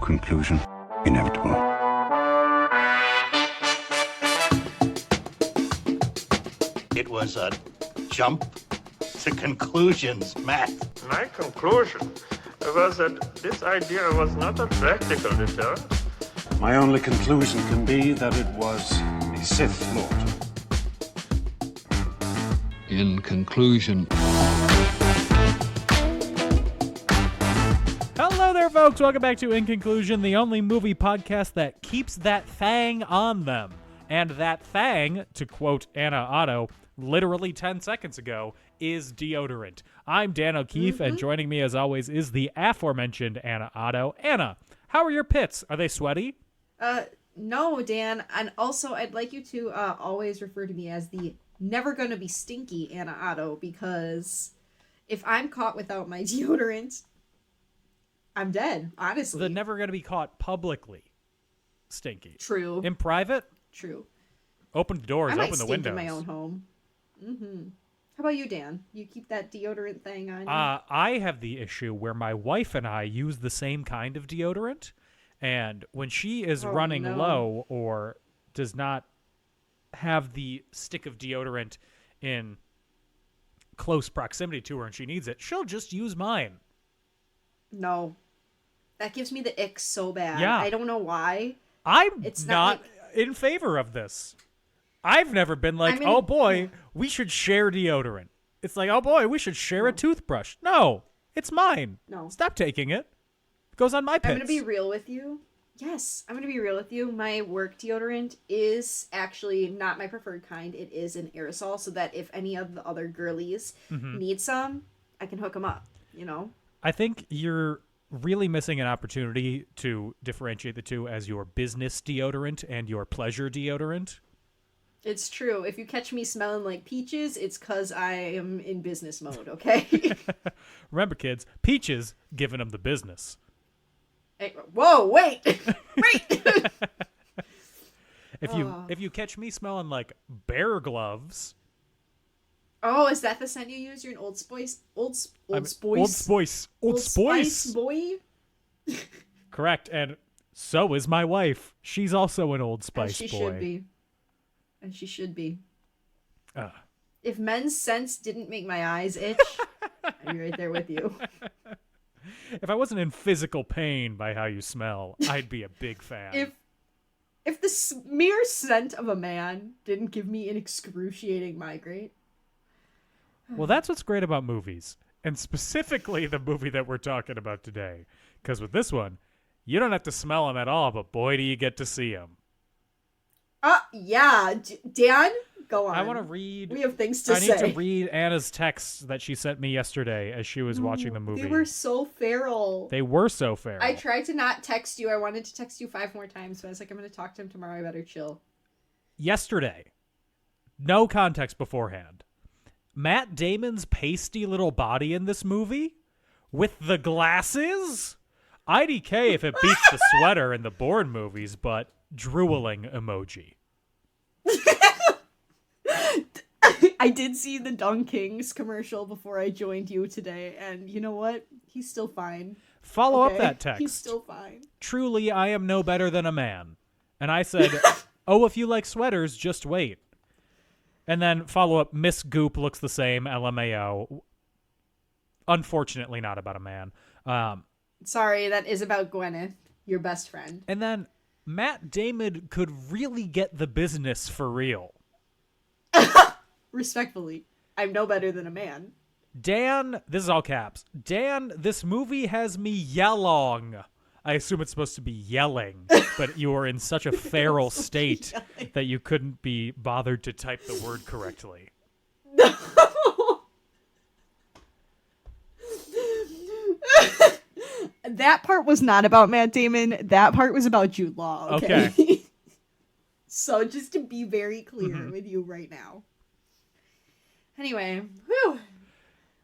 Conclusion inevitable. It was a jump to conclusions, Matt. My conclusion was that this idea was not a practical deterrent. My only conclusion can be that it was a Sith Lord. In conclusion. Hello there, folks. Welcome back to In Conclusion, the only movie podcast that keeps that thang on them. And that thang, to quote Anna Otto, literally 10 seconds ago, is deodorant. I'm Dan O'Keefe, and joining me as always is the aforementioned Anna Otto. Anna, how are your pits? Are they sweaty? No, Dan. And also, I'd like you to always refer to me as the never gonna be stinky Anna Otto, because if I'm caught without my deodorant, I'm dead, honestly. The never gonna be caught publicly stinky. True. In private? True. Open the doors, I might open the stink windows. in my own home. How about you, Dan? You keep that deodorant thing on you? I have the issue where my wife and I use the same kind of deodorant, and when she is running low or does not have the stick of deodorant in close proximity to her and she needs it, she'll just use mine. No. That gives me the ick so bad. Yeah. I don't know why. It's not in favor of this. I've never been like, oh boy, we should share deodorant. It's like, oh boy, we should share a toothbrush. No, it's mine. No. Stop taking it. It goes on my pits. I'm going to be real with you. Yes, I'm going to be real with you. My work deodorant is actually not my preferred kind. It is an aerosol, so that if any of the other girlies need some, I can hook them up, you know? I think you're really missing an opportunity to differentiate the two as your business deodorant and your pleasure deodorant. It's true. If you catch me smelling like peaches, it's because I am in business mode, okay? Remember, kids, Peaches giving them the business. Hey, whoa, wait! Wait! If you catch me smelling like bear gloves... Oh, is that the scent you use? You're an Old Spice? Old Spice boy? Correct, and so is my wife. She's also an Old Spice boy. And she should be. And she should be. Uh. If men's scents didn't make my eyes itch, I'd be right there with you. If I wasn't in physical pain by how you smell, I'd be a big fan. If the mere scent of a man didn't give me an excruciating migraine. Well, that's what's great about movies, and specifically the movie that we're talking about today. Because with this one, you don't have to smell them at all, but boy, do you get to see them. Yeah. Dan, go on. I want to read... We have things to say. I need to read Anna's texts that she sent me yesterday as she was watching the movie. They were so feral. They were so feral. I tried to not text you. I wanted to text you 5 more times, but I was like, I'm going to talk to him tomorrow. I better chill. Yesterday, no context beforehand, Matt Damon's pasty little body in this movie with the glasses? IDK if it beats the sweater in the Bourne movies, but drooling emoji. I did see the Dung Kings commercial before I joined you today, and you know what? He's still fine. Follow up that text. He's still fine. Truly, I am no better than a man. And I said, oh, if you like sweaters, just wait. And then follow up, Miss Goop looks the same, LMAO. Unfortunately, not about a man. Sorry, that is about Gwyneth, your best friend. And then Matt Damon could really get the business for real. Respectfully, I'm no better than a man. Dan, this is all caps. Dan, this movie has me yellong. I assume it's supposed to be yelling, but you were in such a feral state that you couldn't be bothered to type the word correctly. That part was not about Matt Damon. That part was about Jude Law. Okay. So just to be very clear with you right now. Anyway, whew.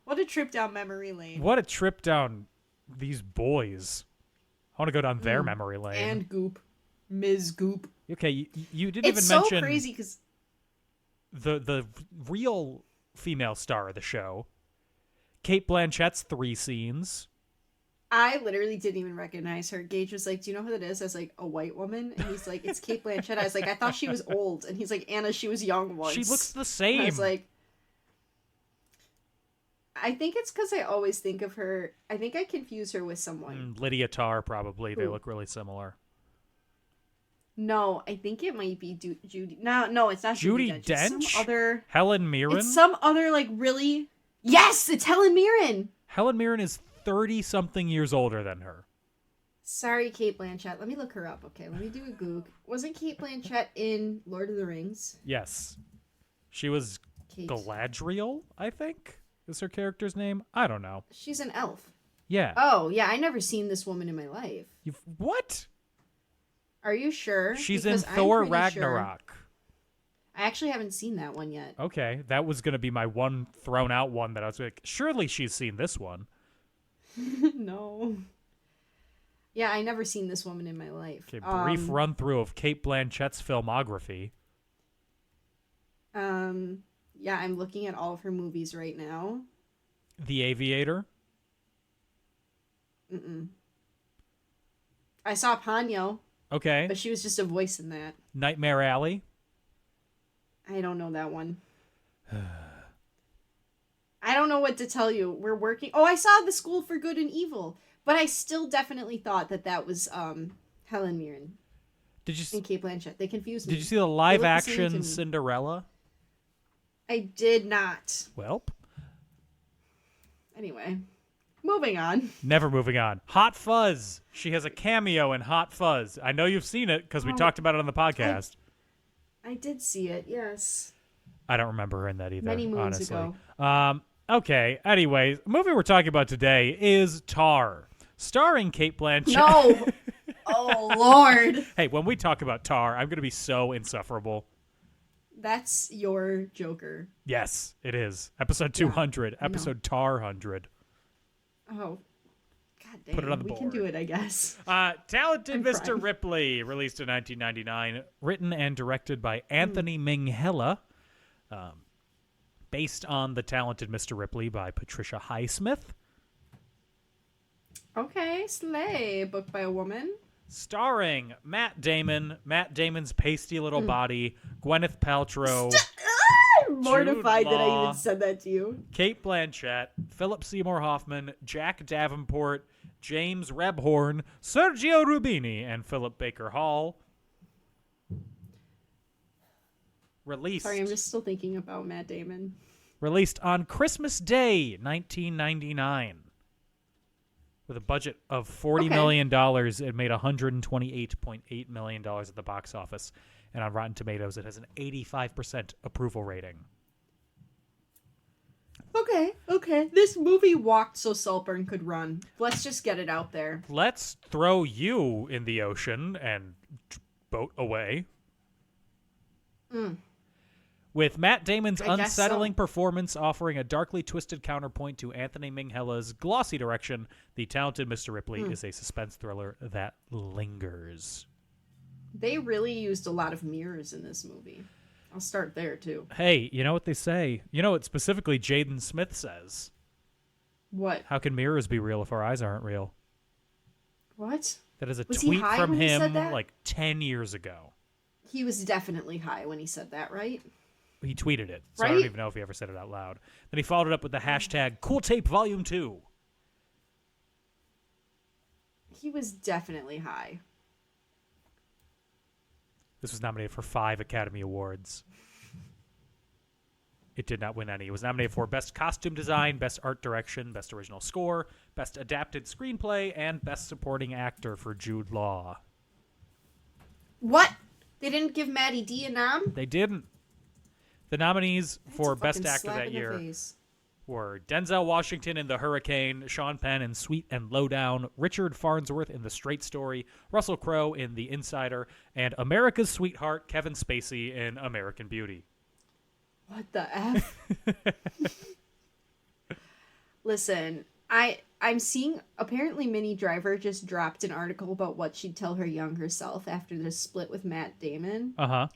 What a trip down memory lane. What a trip down these boys. I want to go down their memory lane. And Goop. Ms. Goop. Okay, you didn't even mention... mention... It's so crazy because... The real female star of the show. Cate Blanchett's 3 scenes. I literally didn't even recognize her. Gage was like, do you know who that is? I was like, a white woman? And he's like, it's Cate Blanchett. I was like, I thought she was old. And he's like, Anna, she was young once. She looks the same. I was like, I think it's because I always think of her. I think I confuse her with someone. Lydia Tarr, probably. They Who? look really similar. No, I think it might be Judy. No, it's not Judi Dench. Dench? It's some other. Helen Mirren? It's some other, like, really. Yes, it's Helen Mirren. Helen Mirren is 30-something years older than her. Sorry, Cate Blanchett. Let me look her up. Okay, let me do a Goog. Wasn't Cate Blanchett in Lord of the Rings? Yes. She was Kate. Galadriel, I think, is her character's name. I don't know. She's an elf. Yeah. Oh, yeah, I never seen this woman in my life. What? Are you sure? She's Because in I'm Thor pretty Ragnarok. Sure. I actually haven't seen that one yet. Okay, that was going to be my one thrown out one that I was like, surely she's seen this one. No. Yeah, I never seen this woman in my life. Okay, brief run through of Cate Blanchett's filmography. Yeah, I'm looking at all of her movies right now. The Aviator. Mm-mm. I saw Ponyo, Okay. but she was just a voice in that. Nightmare Alley. I don't know that one. I don't know what to tell you. We're working. Oh, I saw The School for Good and Evil, but I still definitely thought that was Helen Mirren Did you and Cate Blanchett. They confused me. Did you see the They look live the same to action me. Cinderella? I did not. Welp. Anyway, moving on. Never moving on. Hot Fuzz. She has a cameo in Hot Fuzz. I know you've seen it because we talked about it on the podcast. I did see it. Yes. I don't remember her in that either. Many moons honestly. ago. Okay. Anyways, the movie we're talking about today is Tar, starring Cate Blanchett. No. Oh, Lord. Hey, when we talk about Tar, I'm going to be so insufferable. That's your Joker. Yes, it is. Episode 200. I know. Episode Tar 100. Oh. God dang. Put it on the We board. can do it, I guess. Talented I'm Mr. crying. Ripley, released in 1999, written and directed by Anthony Minghella, based on The Talented Mr. Ripley by Patricia Highsmith, Okay, Slay. Book by a woman. starring Matt Damon, Matt Damon's pasty little body, Gwyneth Paltrow, I'm mortified that I Law. even said that to you. Cate Blanchett, Philip Seymour Hoffman, Jack Davenport, James Rebhorn, Sergio Rubini, and Philip Baker Hall. Released Sorry, I'm just still thinking about Matt Damon. Released on Christmas Day, 1999. With a budget of $40 million, it made $128.8 million at the box office. And on Rotten Tomatoes, it has an 85% approval rating. Okay. This movie walked so Saltburn could run. Let's just get it out there. Let's throw you in the ocean and boat away. With Matt Damon's I guess unsettling so. performance offering a darkly twisted counterpoint to Anthony Minghella's glossy direction, The Talented Mr. Ripley is a suspense thriller that lingers. They really used a lot of mirrors in this movie. I'll start there, too. Hey, you know what they say? You know what specifically Jaden Smith says? What? How can mirrors be real if our eyes aren't real? What? That is a Was he tweet high from when he said him that? like 10 years ago. He was definitely high when he said that, right? He tweeted it, so I don't Right? even know if he ever said it out loud. Then he followed it up with the hashtag Cool Tape Volume 2. He was definitely high. This was nominated for 5 Academy Awards. It did not win any. It was nominated for Best Costume Design, Best Art Direction, Best Original Score, Best Adapted Screenplay, and Best Supporting Actor for Jude Law. What? They didn't give Maddie D a nom? They didn't. The nominees That's for a Best fucking Actor slap that in the year face. were Denzel Washington in The Hurricane, Sean Penn in Sweet and Lowdown, Richard Farnsworth in The Straight Story, Russell Crowe in The Insider, and America's Sweetheart Kevin Spacey in American Beauty. What the F? Listen, I'm seeing, apparently Minnie Driver just dropped an article about what she'd tell her younger self after the split with Matt Damon. Uh-huh.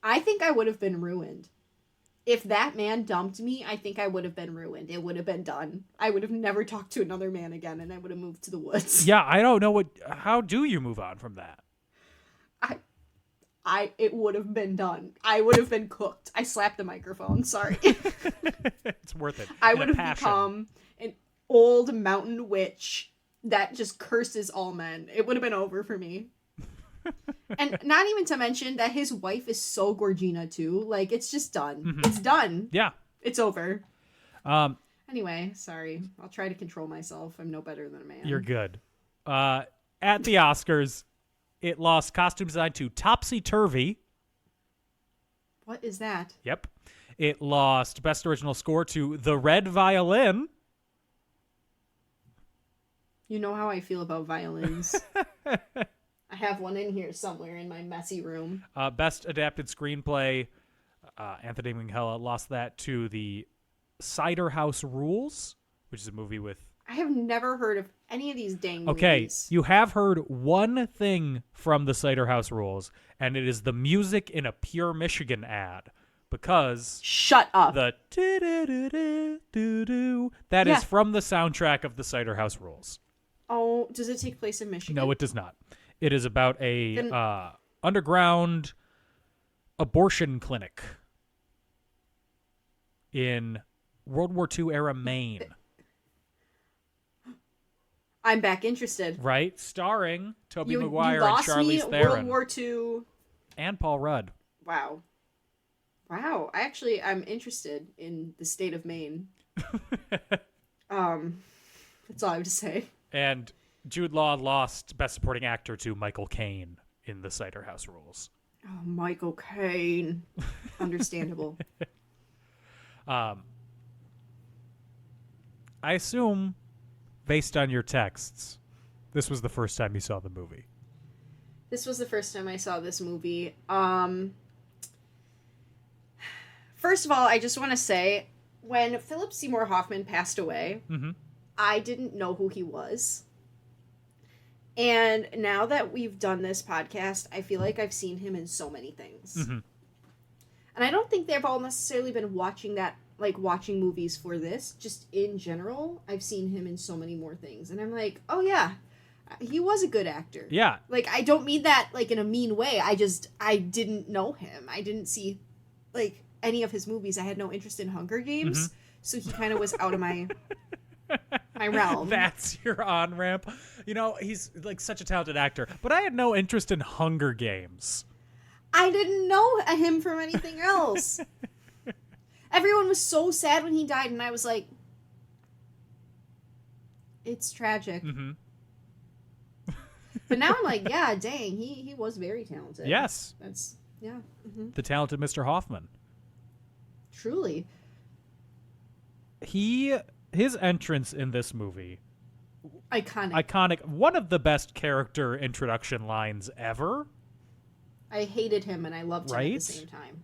I think I would have been ruined. if that man dumped me, I think I would have been ruined. It would have been done. I would have never talked to another man again, and I would have moved to the woods. Yeah, I don't know how do you move on from that? It would have been done. I would have been cooked. I slapped the microphone. Sorry. It's worth it. I would have become an old mountain witch that just curses all men. It would have been over for me. And not even to mention that his wife is so Gorgina too. Like, it's just done. Mm-hmm. It's done. Yeah. It's over. Anyway, sorry. I'll try to control myself. I'm no better than a man. You're good. At the Oscars, it lost costume design to Topsy Turvy. What is that? Yep. It lost Best Original Score to The Red Violin. You know how I feel about violins. I have one in here somewhere in my messy room. Best Adapted Screenplay, Anthony Minghella lost that to The Cider House Rules, which is a movie with... I have never heard of any of these dang movies. Okay, you have heard one thing from The Cider House Rules, and it is the music in a Pure Michigan ad. Because... Shut up. The do-do-do-do-do-do, that is from the soundtrack of The Cider House Rules. Oh, does it take place in Michigan? No, it does not. It is about a underground abortion clinic in World War II era Maine. I'm back interested. Right? Starring Tobey Maguire you and lost Charlize me Theron. World War II. And Paul Rudd. Wow. I'm interested in the state of Maine. That's all I have to say. And Jude Law lost Best Supporting Actor to Michael Caine in The Cider House Rules. Oh, Michael Caine. Understandable. I assume, based on your texts, this was the first time you saw the movie. This was the first time I saw this movie. First of all, I just want to say, when Philip Seymour Hoffman passed away, I didn't know who he was. And now that we've done this podcast, I feel like I've seen him in so many things. And I don't think they've all necessarily been watching movies for this. Just in general, I've seen him in so many more things. And I'm like, oh yeah, he was a good actor. Yeah. Like, I don't mean that like in a mean way. I didn't know him. I didn't see like any of his movies. I had no interest in Hunger Games. So he kind of was out of my realm. That's your on-ramp. You know, he's like such a talented actor, but I had no interest in Hunger Games. I didn't know him from anything else. Everyone was so sad when he died, and I was like, it's tragic. But now I'm like, yeah, dang, he was very talented. Yes. That's, yeah. The talented Mr. Hoffman. Truly. His entrance in this movie, iconic, one of the best character introduction lines ever. I hated him and I loved him at the same time.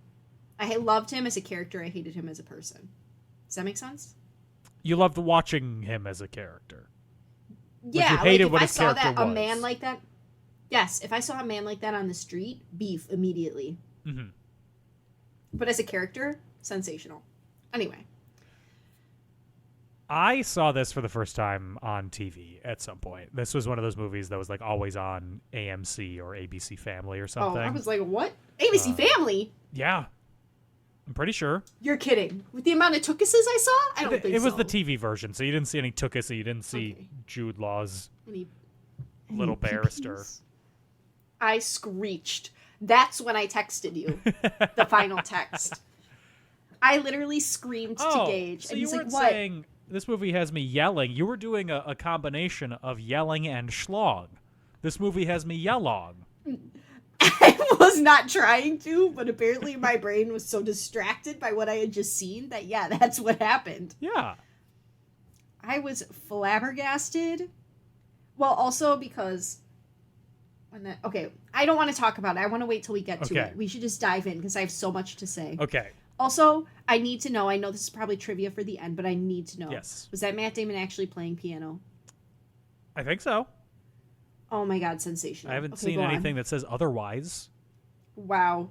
I loved him as a character. I hated him as a person. Does that make sense? You loved watching him as a character. Yeah, you hated like what if his I saw character that was. a man like that. Yes, if I saw a man like that on the street, beef immediately. But as a character, sensational. Anyway. I saw this for the first time on TV at some point. This was one of those movies that was like always on AMC or ABC Family or something. Oh, I was like, what? ABC Family? Yeah. I'm pretty sure. You're kidding. With the amount of tukuses I saw? I don't think so. It was the TV version, so you didn't see any tukus, so you didn't see Jude Law's little barrister. I screeched. That's when I texted you the final text. I literally screamed to Gage. So and you he's weren't like, what? saying this movie has me yelling. You were doing a combination of yelling and schlong. This movie has me yellong. I was not trying to, but apparently my brain was so distracted by what I had just seen that, yeah, that's what happened. Yeah. I was flabbergasted. Well, also because... I don't want to talk about it. I want to wait till we get to it. We should just dive in because I have so much to say. Okay. Also, I need to know, I know this is probably trivia for the end, but I need to know. Yes. Was that Matt Damon actually playing piano? I think so. Oh my god, sensational. I haven't seen anything that says otherwise. Wow.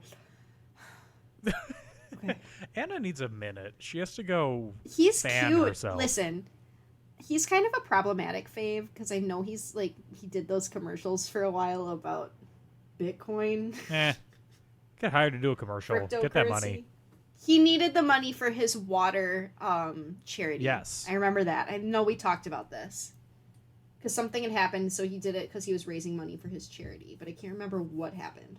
Okay. Anna needs a minute. She has to go He's fan cute. herself. Listen, he's kind of a problematic fave because I know he's like, he did those commercials for a while about Bitcoin. Get hired to do a commercial. Get that money. He needed the money for his water charity. Yes. I remember that. I know we talked about this. Because something had happened, so he did it because he was raising money for his charity. But I can't remember what happened.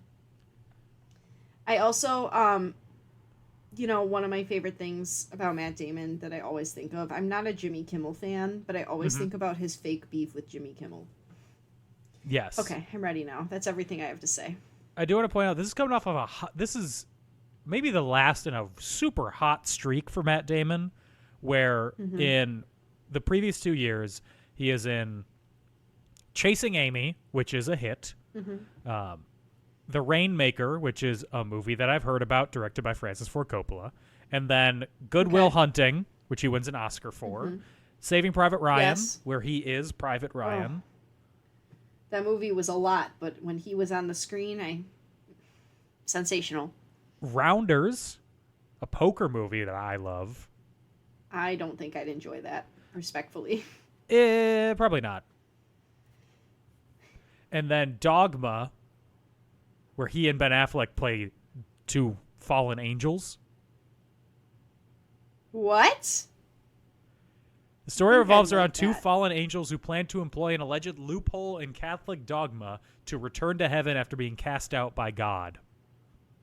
I also, one of my favorite things about Matt Damon that I always think of, I'm not a Jimmy Kimmel fan, but I always think about his fake beef with Jimmy Kimmel. Yes. Okay, I'm ready now. That's everything I have to say. I do want to point out, this is coming off of this is maybe the last in a super hot streak for Matt Damon, where in the previous 2 years, he is in Chasing Amy, which is a hit, The Rainmaker, which is a movie that I've heard about, directed by Francis Ford Coppola, and then Good Will Hunting, which he wins an Oscar for, Saving Private Ryan, where he is Private Ryan. Oh. That movie was a lot, but when he was on the screen, sensational. Rounders, a poker movie that I love. I don't think I'd enjoy that, respectfully. Probably not. And then Dogma, where he and Ben Affleck play two fallen angels. What? The story revolves around two fallen angels who plan to employ an alleged loophole in Catholic dogma to return to heaven after being cast out by God.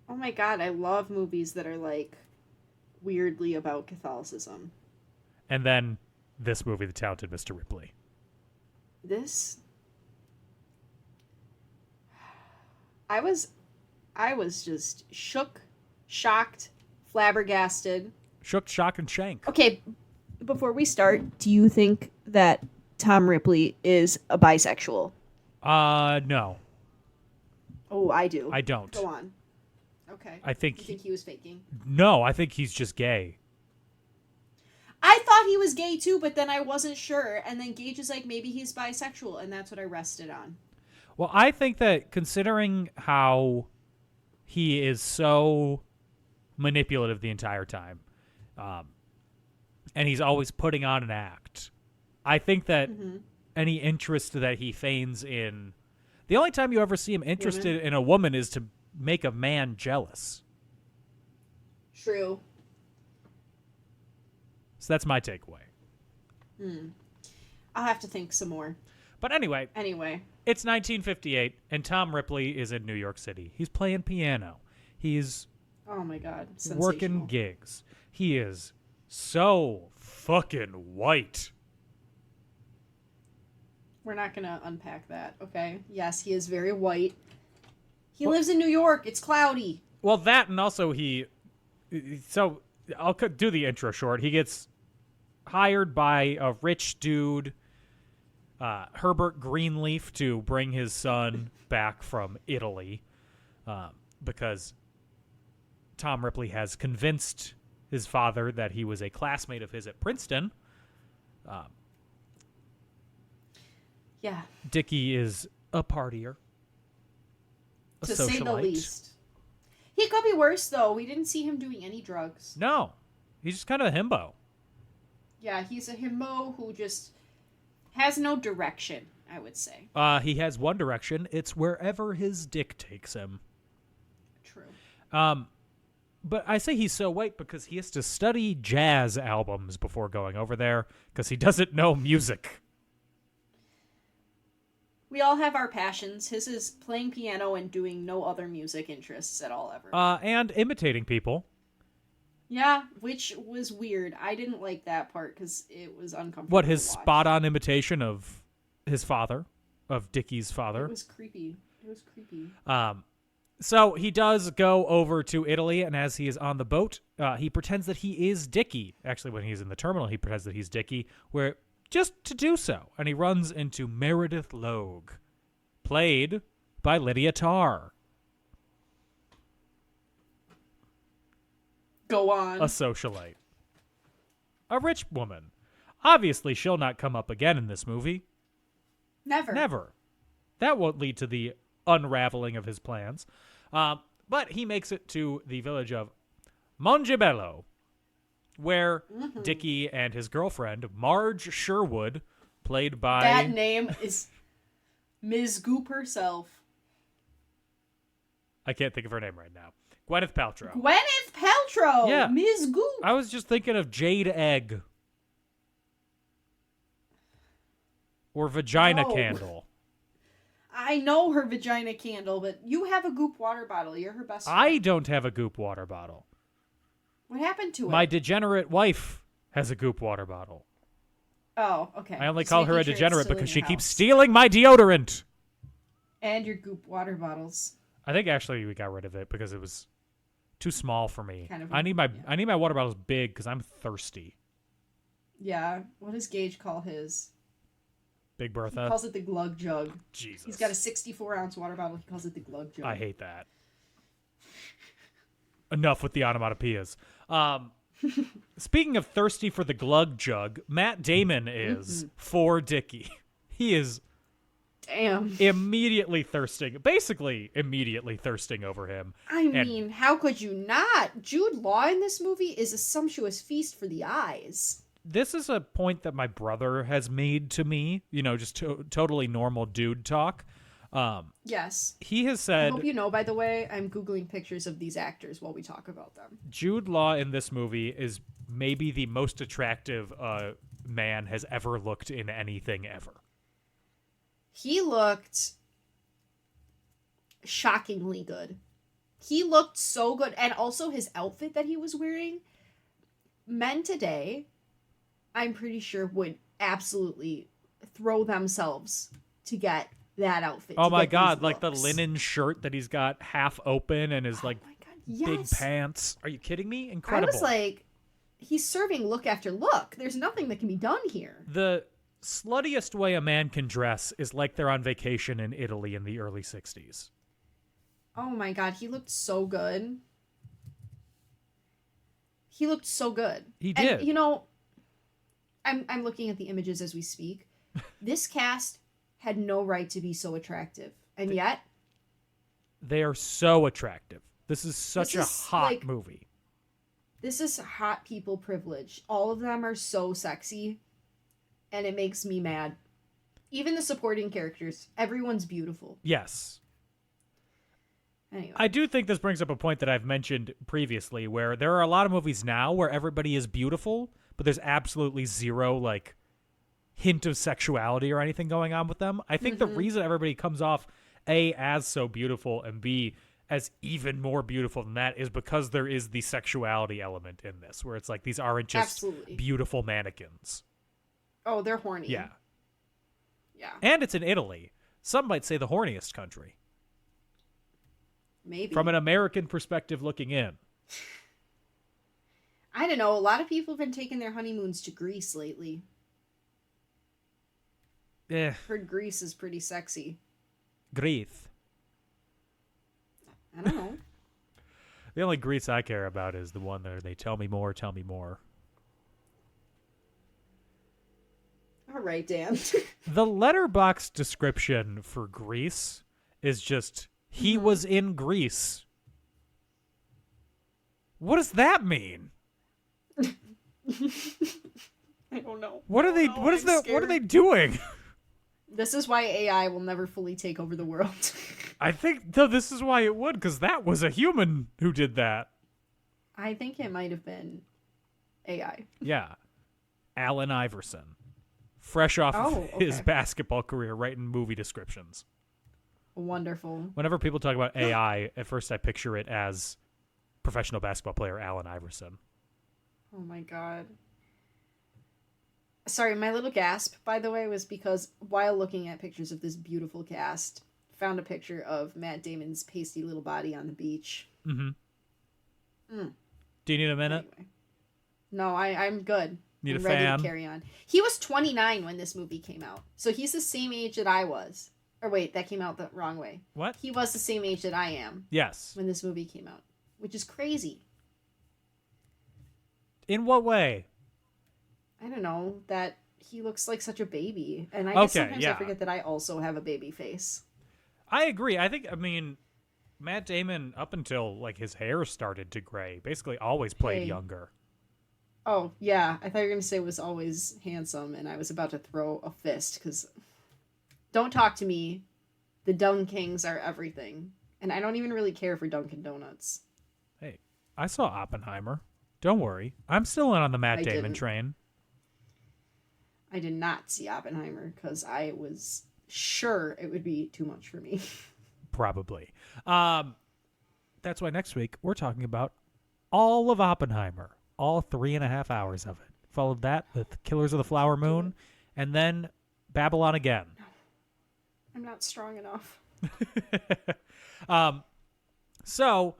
Oh my god, I love movies that are like weirdly about Catholicism. And then this movie, The Talented Mr. Ripley. I was just shook, shocked, flabbergasted. Shook, shock, and shank. Okay, before we start, do you think that Tom Ripley is a bisexual? No. Oh, I do. I don't. Go on. Okay. I think you think he was faking? No, I think he's just gay. I thought he was gay too, but then I wasn't sure. And then Gage is like, maybe he's bisexual, and that's what I rested on. Well, I think that considering how he is so manipulative the entire time, and he's always putting on an act, I think that any interest that he feigns in... The only time you ever see him interested in a woman is to make a man jealous. True. So that's my takeaway. I'll have to think some more. But anyway, it's 1958, and Tom Ripley is in New York City. He's playing piano. He's oh my god, working gigs. He is so fucking white. We're not going to unpack that, okay? Yes, he is very white. He lives in New York. It's cloudy. Well, that and also so I'll do the intro short. He gets hired by a rich dude, Herbert Greenleaf, to bring his son back from Italy because Tom Ripley has convinced his father that he was a classmate of his at Princeton. Yeah. Dickie is a partier. To say the least. He could be worse, though. We didn't see him doing any drugs. No. He's just kind of a himbo. Yeah, he's a himbo who just has no direction, I would say. He has one direction. It's wherever his dick takes him. True. But I say he's so white because he has to study jazz albums before going over there because he doesn't know music. We all have our passions. His is playing piano and doing no other music interests at all ever. And imitating people. Yeah, which was weird. I didn't like that part because it was uncomfortable. What, his spot-on imitation of his father, of Dickie's father? It was creepy. So he does go over to Italy, and as he is on the boat, he pretends that he is Dickie. Actually, when he's in the terminal, he pretends that he's Dickie, just to do so. And he runs into Meredith Logue, played by Lydia Tarr. Go on. A socialite. A rich woman. Obviously, she'll not come up again in this movie. Never. That won't lead to the unraveling of his plans. But he makes it to the village of Mongebello, where Dickie and his girlfriend, Marge Sherwood, played by... That name is Ms. Goop herself. I can't think of her name right now. Gwyneth Paltrow. Gwyneth Paltrow! Yeah. Ms. Goop! I was just thinking of Jade Egg. Or Vagina No. Candle. I know her vagina candle, but you have a Goop water bottle. You're her best friend. I don't have a Goop water bottle. What happened to it? My degenerate wife has a Goop water bottle. Oh, okay. I only Just call her a making sure it's degenerate still in because your she keeps house. stealing my deodorant. And your Goop water bottles. I think actually we got rid of it because it was too small for me. Kind of I need my water bottles big because I'm thirsty. Yeah. What does Gage call his? Big He Bertha. calls it the glug jug. Jesus. He's got a 64-ounce water bottle. He calls it the glug jug. I hate that. Enough with the onomatopoeias. Speaking of thirsty for the glug jug, Matt Damon is for Dickie. He is Damn. immediately thirsting over him. I mean, how could you not? Jude Law in this movie is a sumptuous feast for the eyes. This is a point that my brother has made to me, just totally normal dude talk. Yes. He has I said hope you know, by the way, I'm Googling pictures of these actors while we talk about them. Jude Law in this movie is maybe the most attractive man has ever looked in anything ever. He looked shockingly good. He looked so good. And also his outfit that he was wearing. Men today, I'm pretty sure, would absolutely throw themselves to get that outfit. Oh to my get God, these like the looks. linen shirt that he's got half open and his Oh my God, big yes. pants. Are you kidding me? I Incredible. was like, he's serving look after look. There's nothing that can be done here. The sluttiest way a man can dress is like they're on vacation in Italy in the early 60s. Oh my God, he looked so good. He looked so good. He did. And, I'm looking at the images as we speak. This cast had no right to be so attractive. And yet, They are so attractive. This is such This a is, hot like- movie. this is hot people privilege. All of them are so sexy. And it makes me mad. Even the supporting characters. Everyone's beautiful. Yes. Anyway. I do think this brings up a point that I've mentioned previously where there are a lot of movies now where everybody is beautiful, but there's absolutely zero, hint of sexuality or anything going on with them. I think the reason everybody comes off, A, as so beautiful, and B, as even more beautiful than that is because there is the sexuality element in this, where it's like these aren't just Absolutely. beautiful mannequins. Oh, they're horny. Yeah. Yeah. And it's in Italy. Some might say the horniest country. Maybe. From an American perspective looking in. I don't know. A lot of people have been taking their honeymoons to Greece lately. Heard Greece is pretty sexy. Greece. I don't know. The only Greece I care about is the one that they tell me more, tell me more. All right, Dan. The letterbox description for Greece is just, he was in Greece. What does that mean? I don't know. What are they, Oh, what I'm are they scared. doing? This is why AI will never fully take over the world. I think, no, this is why it would, because that was a human who did that. I think it might have been AI. Yeah. Allen Iverson. Fresh off of Oh, his okay. basketball career, writing movie descriptions. Wonderful. Whenever people talk about AI, at first I picture it as professional basketball player Allen Iverson. Oh my god. Sorry, my little gasp, by the way, was because while looking at pictures of this beautiful cast, found a picture of Matt Damon's pasty little body on the beach. Mm-hmm. Do you need a minute? Anyway. No, I'm good. Need I'm a ready fan? to carry on. He was 29 when this movie came out. So he's the same age that I was. Or wait, that came out the wrong way. What? He was the same age that I am Yes. when this movie came out, which is crazy. In what way? I don't know, that he looks like such a baby. And I Okay, guess sometimes yeah. I forget that I also have a baby face. I agree. I think, I mean, Matt Damon, up until like his hair started to gray, basically always played Hey. younger. Oh, yeah. I thought you were going to say was always handsome, and I was about to throw a fist, because don't talk to me. The Dun Kings are everything. And I don't even really care for Dunkin' Donuts. Hey, I saw Oppenheimer. Don't worry. I'm still in on the Matt I Damon didn't. train. I did not see Oppenheimer, because I was sure it would be too much for me. Probably. That's why next week we're talking about all of Oppenheimer. All 3.5 hours of it. Followed that with Killers of the Flower Moon, and then Babylon again. I'm not strong enough. So,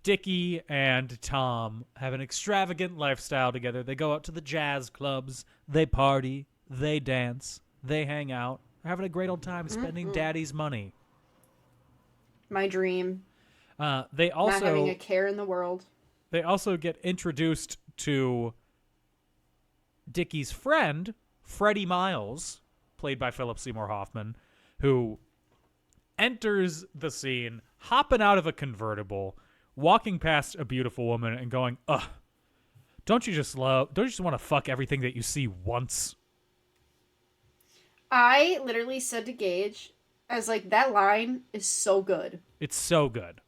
Dickie and Tom have an extravagant lifestyle together. They go out to the jazz clubs, they party, they dance, they hang out, they're having a great old time spending daddy's money. My dream. They also Not having a care in the world. They also get introduced to Dickie's friend, Freddie Miles, played by Philip Seymour Hoffman, who enters the scene hopping out of a convertible, walking past a beautiful woman and going, "Ugh, don't you just want to fuck everything that you see once?" I literally said to Gage, I was like, that line is so good. It's so good.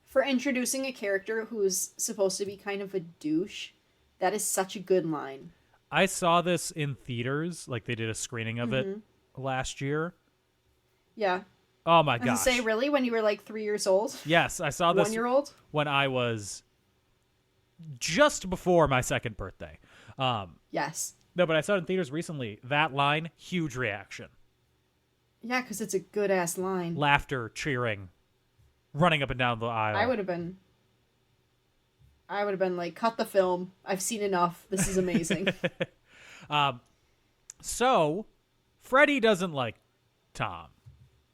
For introducing a character who's supposed to be kind of a douche, that is such a good line. I saw this in theaters, like they did a screening of it last year. Yeah. Oh my I was gosh. gonna say, really? When you were like 3 years old? Yes, I saw this 1-year-old? when I was just before my second birthday. Yes. No, but I saw it in theaters recently. That line, huge reaction. Yeah, because it's a good ass line. Laughter, cheering, running up and down the aisle. I would have been like, cut the film. I've seen enough. This is amazing. So, Freddie doesn't like Tom.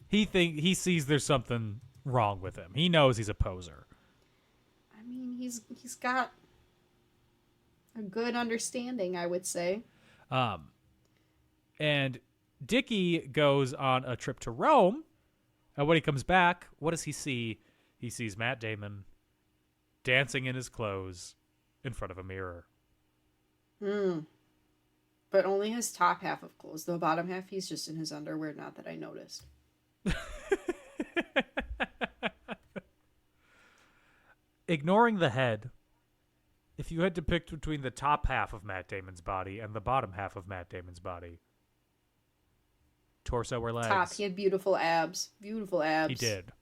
He sees there's something wrong with him. He knows he's a poser. I mean, he's got a good understanding, I would say. And Dickie goes on a trip to Rome, and when he comes back, what does he see? He sees Matt Damon dancing in his clothes in front of a mirror. But only his top half of clothes. The bottom half, he's just in his underwear. Not that I noticed. Ignoring the head, if you had to pick between the top half of Matt Damon's body and the bottom half of Matt Damon's body, torso or legs? Top. He had beautiful abs. Beautiful abs. He did.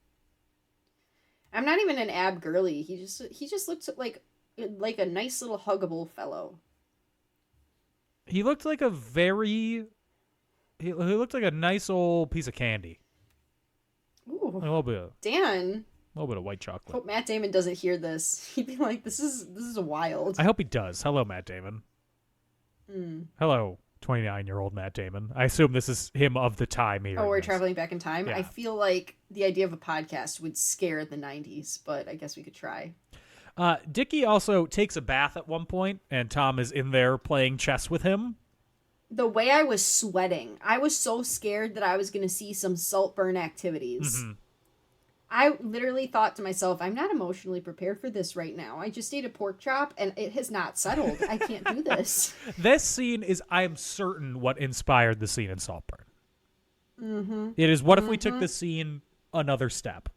I'm not even an ab girly. He just looks like a nice little huggable fellow. He looked like he looked like a nice old piece of candy. Ooh. A little bit of white chocolate. Hope Matt Damon doesn't hear this. He'd be like, "This is wild." I hope he does. Hello, Matt Damon. Hello, 29-year-old Matt Damon. I assume this is him of the time here. Oh, we're traveling back in time. Yeah. I feel like the idea of a podcast would scare the 90s, but I guess we could try. Dickie also takes a bath at one point, and Tom is in there playing chess with him. The way I was sweating, I was so scared that I was going to see some Saltburn activities. I literally thought to myself, I'm not emotionally prepared for this right now. I just ate a pork chop, and it has not settled. I can't do this. This scene is, I am certain, what inspired the scene in Saltburn. It is, what if we took the scene another step?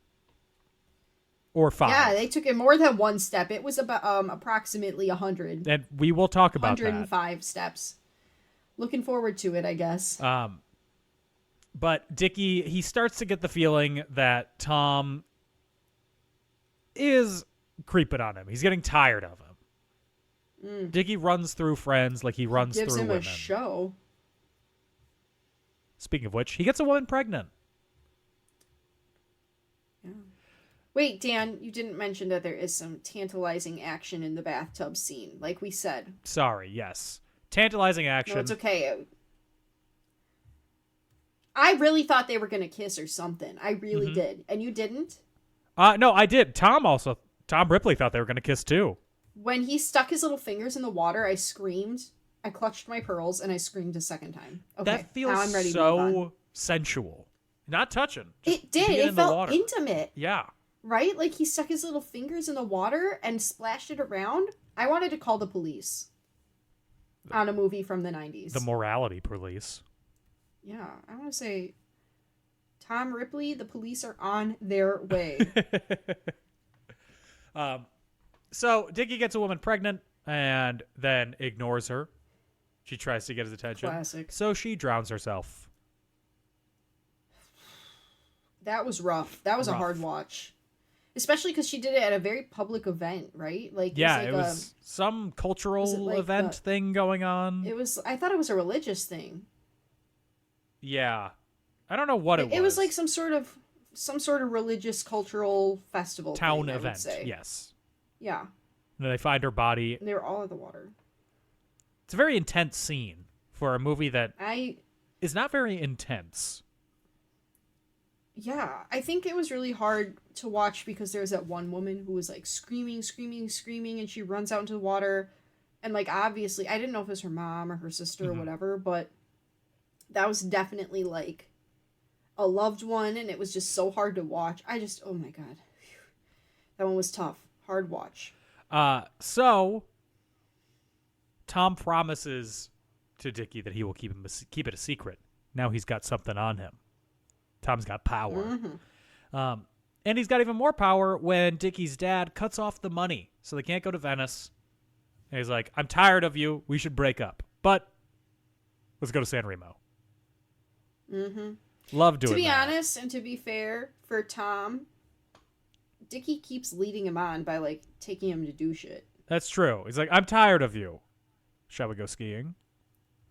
Or 5. Yeah, they took it more than one step. It was about approximately 100. And we will talk about 105 steps. Looking forward to it, I guess. But Dickie, he starts to get the feeling that Tom is creeping on him. He's getting tired of him. Dickie runs through friends like he runs Gives through him women. a show. Speaking of which, he gets a woman pregnant. Yeah. Wait, Dan, you didn't mention that there is some tantalizing action in the bathtub scene, like we said. Sorry, yes. Tantalizing action. No, it's okay. I really thought they were going to kiss or something. I really did. And you didn't? No, I did. Tom Ripley thought they were going to kiss too. When he stuck his little fingers in the water, I screamed. I clutched my pearls, and I screamed a second time. Okay, That feels now I'm ready to move on. so sensual. Not touching. It did. Being It in the felt water. intimate. Yeah. Right? Like he stuck his little fingers in the water and splashed it around. I wanted to call the police on a movie from the 90s. The morality police. Yeah, I want to say, Tom Ripley, the police are on their way. So Dickie gets a woman pregnant and then ignores her. She tries to get his attention. Classic. So she drowns herself. That was rough. That was a Rough. hard watch. Especially because she did it at a very public event, right? Like Yeah, it it was, was some cultural like event the- thing going on. it was. I thought it was a religious thing. Yeah. I don't know what it was. It was like some sort of religious cultural festival town thing, I would event. say. Yes. Yeah, And then they find her body. and they were all in the water. It's a very intense scene for a movie that is not very intense. Yeah, I think it was really hard to watch because there's that one woman who was like screaming, and she runs out into the water. And like, obviously, I didn't know if it was her mom or her sister or whatever, but that was definitely like a loved one. And it was just so hard to watch. Oh my God. Phew. That one was tough. Hard watch. So Tom promises to Dickie that he will keep it a secret. Now he's got something on him. Tom's got power. And he's got even more power when Dickie's dad cuts off the money so they can't go to Venice. And he's like, I'm tired of you. We should break up. But let's go to San Remo. Love doing that. To be honest and to be fair for Tom, Dickie keeps leading him on by like taking him to do shit. That's true. He's like, I'm tired of you. Shall we go skiing?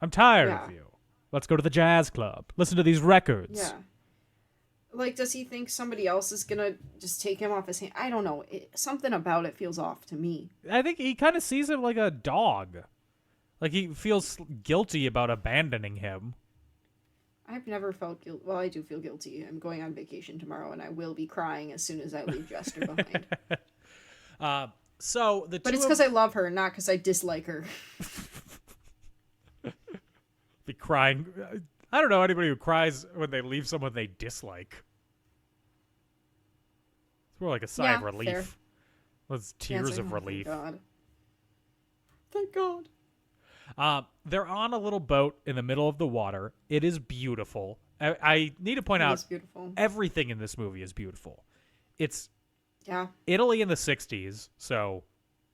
I'm tired of you. Let's go to the jazz club. Listen to these records. Yeah. Like, does he think somebody else is gonna just take him off his hand? I don't know. Something about it feels off to me. I think he kind of sees him like a dog. Like he feels guilty about abandoning him. I've never felt guilty. Well, I do feel guilty. I'm going on vacation tomorrow, and I will be crying as soon as I leave Jester behind. So the But it's because I love her, not because I dislike her. be crying. I don't know anybody who cries when they leave someone they dislike. It's more like a sigh of relief. Fair. Those tears It's like, of oh, relief. Thank God. They're on a little boat in the middle of the water. It is beautiful. I need to point out, It's beautiful. everything in this movie is beautiful. It's Yeah. Italy in the 60s, so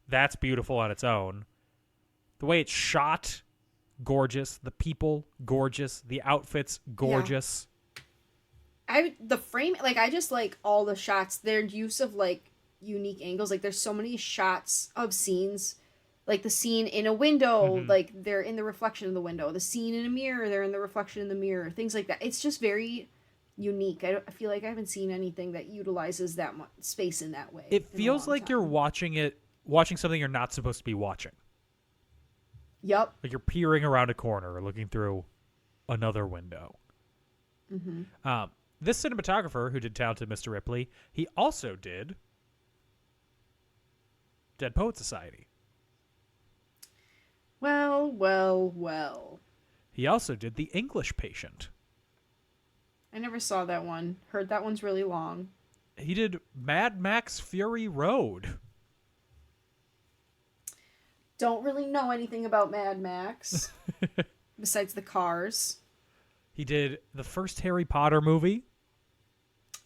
that's beautiful on its own. The way it's shot, gorgeous. The people, gorgeous. The outfits, gorgeous. The frame, like, I just like all the shots. Their use of like unique angles. Like, there's so many shots of scenes. Like the scene in a window, like they're in the reflection of the window. The scene in a mirror, they're in the reflection in the mirror. Things like that. It's just very unique. I feel like I haven't seen anything that utilizes that much space in that way. It feels like you're watching something you're not supposed to be watching. Yep. Like you're peering around a corner or looking through another window. This cinematographer who did Talented Mr. Ripley, he also did Dead Poet Society. Well. He also did The English Patient. I never saw that one. Heard that one's really long. He did Mad Max Fury Road. Don't really know anything about Mad Max. Besides the cars. He did the first Harry Potter movie,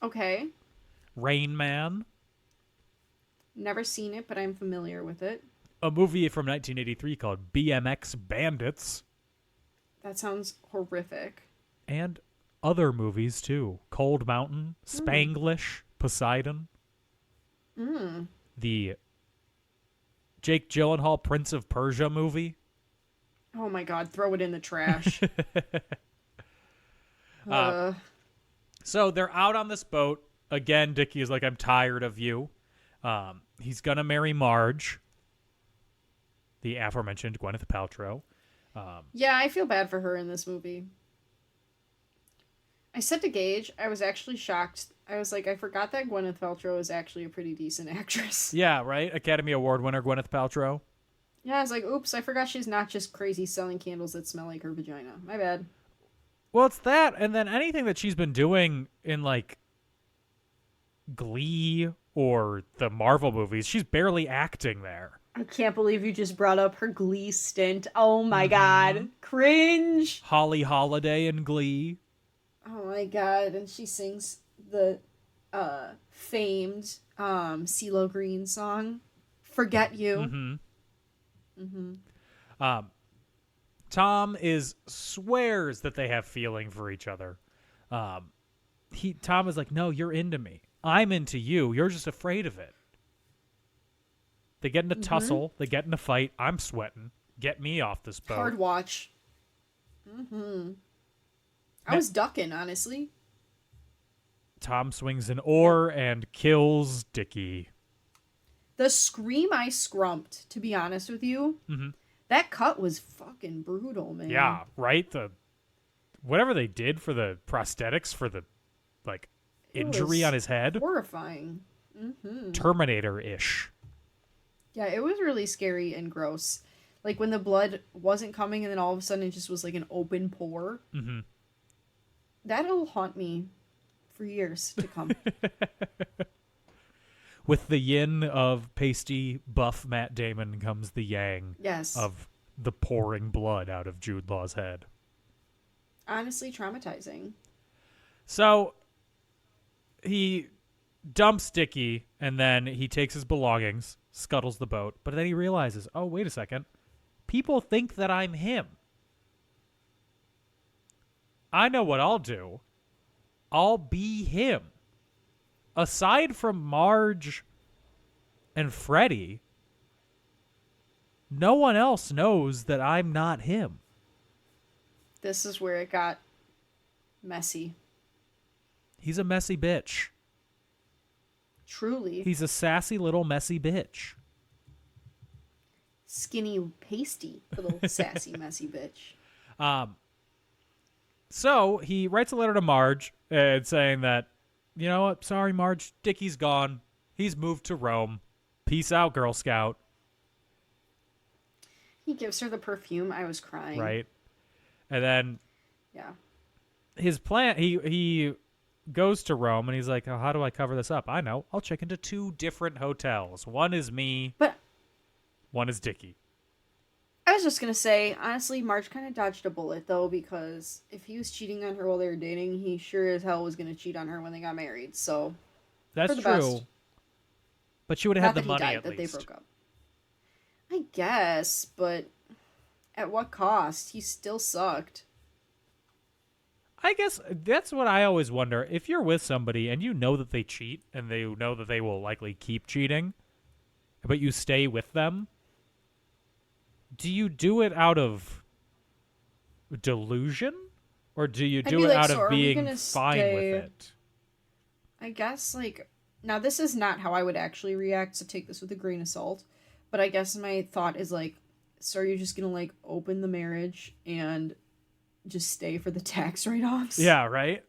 Okay. Rain Man, Never seen it, but I'm familiar with it. a movie from 1983 called BMX Bandits, That sounds horrific. and other movies too. Cold Mountain, Spanglish, Poseidon. The Jake Gyllenhaal Prince of Persia movie. Oh my God, throw it in the trash. So they're out on this boat. Again, Dickie is like, I'm tired of you. He's going to marry Marge, the aforementioned Gwyneth Paltrow. Yeah, I feel bad for her in this movie. I said to Gage, I was actually shocked. I was like, I forgot that Gwyneth Paltrow is actually a pretty decent actress. Yeah, right? Academy Award winner Gwyneth Paltrow. Yeah, I was like, oops, I forgot she's not just crazy selling candles that smell like her vagina. My bad. Well, it's that, and then anything that she's been doing in, like, Glee or the Marvel movies, she's barely acting there. I can't believe you just brought up her Glee stint. Oh my god. Cringe. Holly Holiday in Glee. Oh my god. And she sings the famed CeeLo Green song, Forget You. Tom swears that they have feeling for each other. Tom is like, no, you're into me. I'm into you. You're just afraid of it. They get in a tussle. They get in a fight. I'm sweating. Get me off this boat. Hard watch. I was ducking, honestly. Tom swings an oar and kills Dickie. The scream I scrumped, to be honest with you, that cut was fucking brutal, man. Yeah, right? Whatever they did for the prosthetics for the, like, injury on his head. Horrifying. Terminator-ish. Yeah, it was really scary and gross. Like, when the blood wasn't coming and then all of a sudden it just was like an open pore. That'll haunt me for years to come. With the yin of pasty, buff Matt Damon comes the yang of the pouring blood out of Jude Law's head. Honestly, traumatizing. So, he dumps Dickie, and then he takes his belongings, scuttles the boat, but then he realizes, oh, wait a second. People think that I'm him. I know what I'll do. I'll be him. Aside from Marge and Freddie, no one else knows that I'm not him. This is where it got messy. He's a messy bitch. Truly. He's a sassy little messy bitch. Skinny, pasty, little sassy, messy bitch. So he writes a letter to Marge and saying that, you know what, sorry, Marge, Dickie's gone. He's moved to Rome. Peace out, Girl Scout. He gives her the perfume. I was crying. Right. And then yeah, his plan, he goes to Rome and he's like, oh, how do I cover this up? I know. I'll check into 2 different hotels. One is me. But one is Dickie. I was just going to say, honestly, Marge kind of dodged a bullet, though, because if he was cheating on her while they were dating, he sure as hell was going to cheat on her when they got married, so... That's for the true. best. But she would have had the money died, at that least. They broke up. I guess, but at what cost? He still sucked. I guess that's what I always wonder. If you're with somebody and you know that they cheat and they know that they will likely keep cheating, but you stay with them, do you do it out of delusion? Or do you do it out of being fine with it? I guess, like... Now, this is not how I would actually react, so take this with a grain of salt. But I guess my thought is, like, so are you just going to, like, open the marriage and just stay for the tax write-offs? Yeah, right?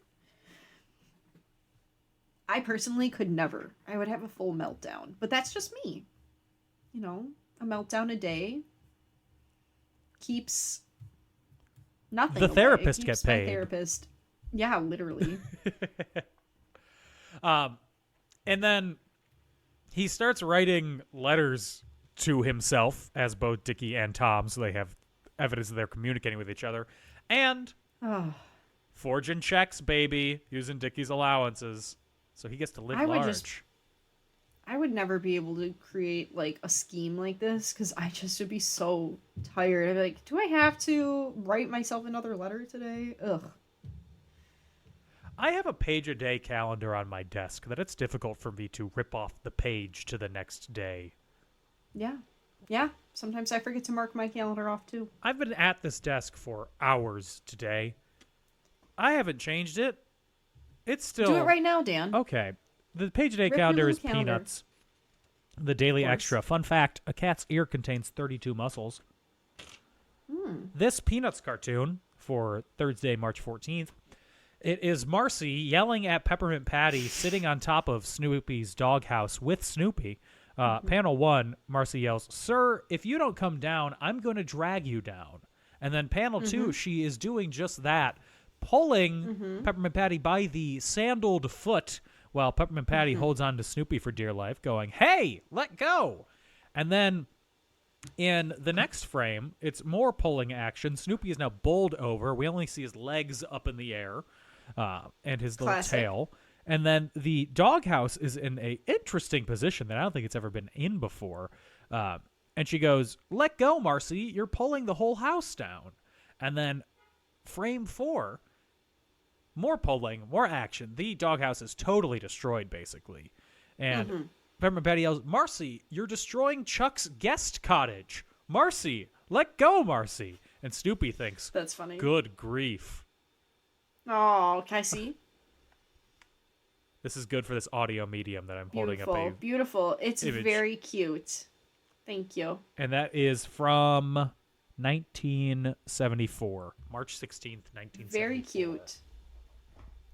I personally could never. I would have a full meltdown. But that's just me. You know, a meltdown a day keeps nothing The away. therapist It keeps get my paid. Therapist. Yeah, literally. And then he starts writing letters to himself as both Dickie and Tom, so they have evidence that they're communicating with each other. And forging checks, baby, using Dickie's allowances. So he gets to live large. I would never be able to create, like, a scheme like this, because I just would be so tired. I'd be like, do I have to write myself another letter today? Ugh. I have a page-a-day calendar on my desk that it's difficult for me to rip off the page to the next day. Yeah. Yeah. Sometimes I forget to mark my calendar off, too. I've been at this desk for hours today. I haven't changed it. It's still... Do it right now, Dan. Okay. The page-a-day Rip your calendar is little calendar. Peanuts. The Daily Extra. Fun fact, a cat's ear contains 32 muscles. This Peanuts cartoon for Thursday, March 14th, it is Marcy yelling at Peppermint Patty sitting on top of Snoopy's doghouse with Snoopy. Panel 1, Marcy yells, "Sir, if you don't come down, I'm going to drag you down." And then panel 2, she is doing just that, pulling Peppermint Patty by the sandaled foot while Peppermint Patty holds on to Snoopy for dear life, going, "Hey, let go!" And then in the next frame, it's more pulling action. Snoopy is now bowled over. We only see his legs up in the air and his little tail. And then the doghouse is in a interesting position that I don't think it's ever been in before. And she goes, "Let go, Marcy. You're pulling the whole house down." And then frame 4, more pulling, more action. The doghouse is totally destroyed, basically. And Peppermint Patty yells, "Marcy, you're destroying Chuck's guest cottage. Marcy, let go, Marcy." And Snoopy thinks, That's funny. "Good grief. Oh, can I see? This is good for this audio medium that I'm holding up a Beautiful. It's image." very cute. Thank you. And that is from 1974. March 16th, 1974. Very cute.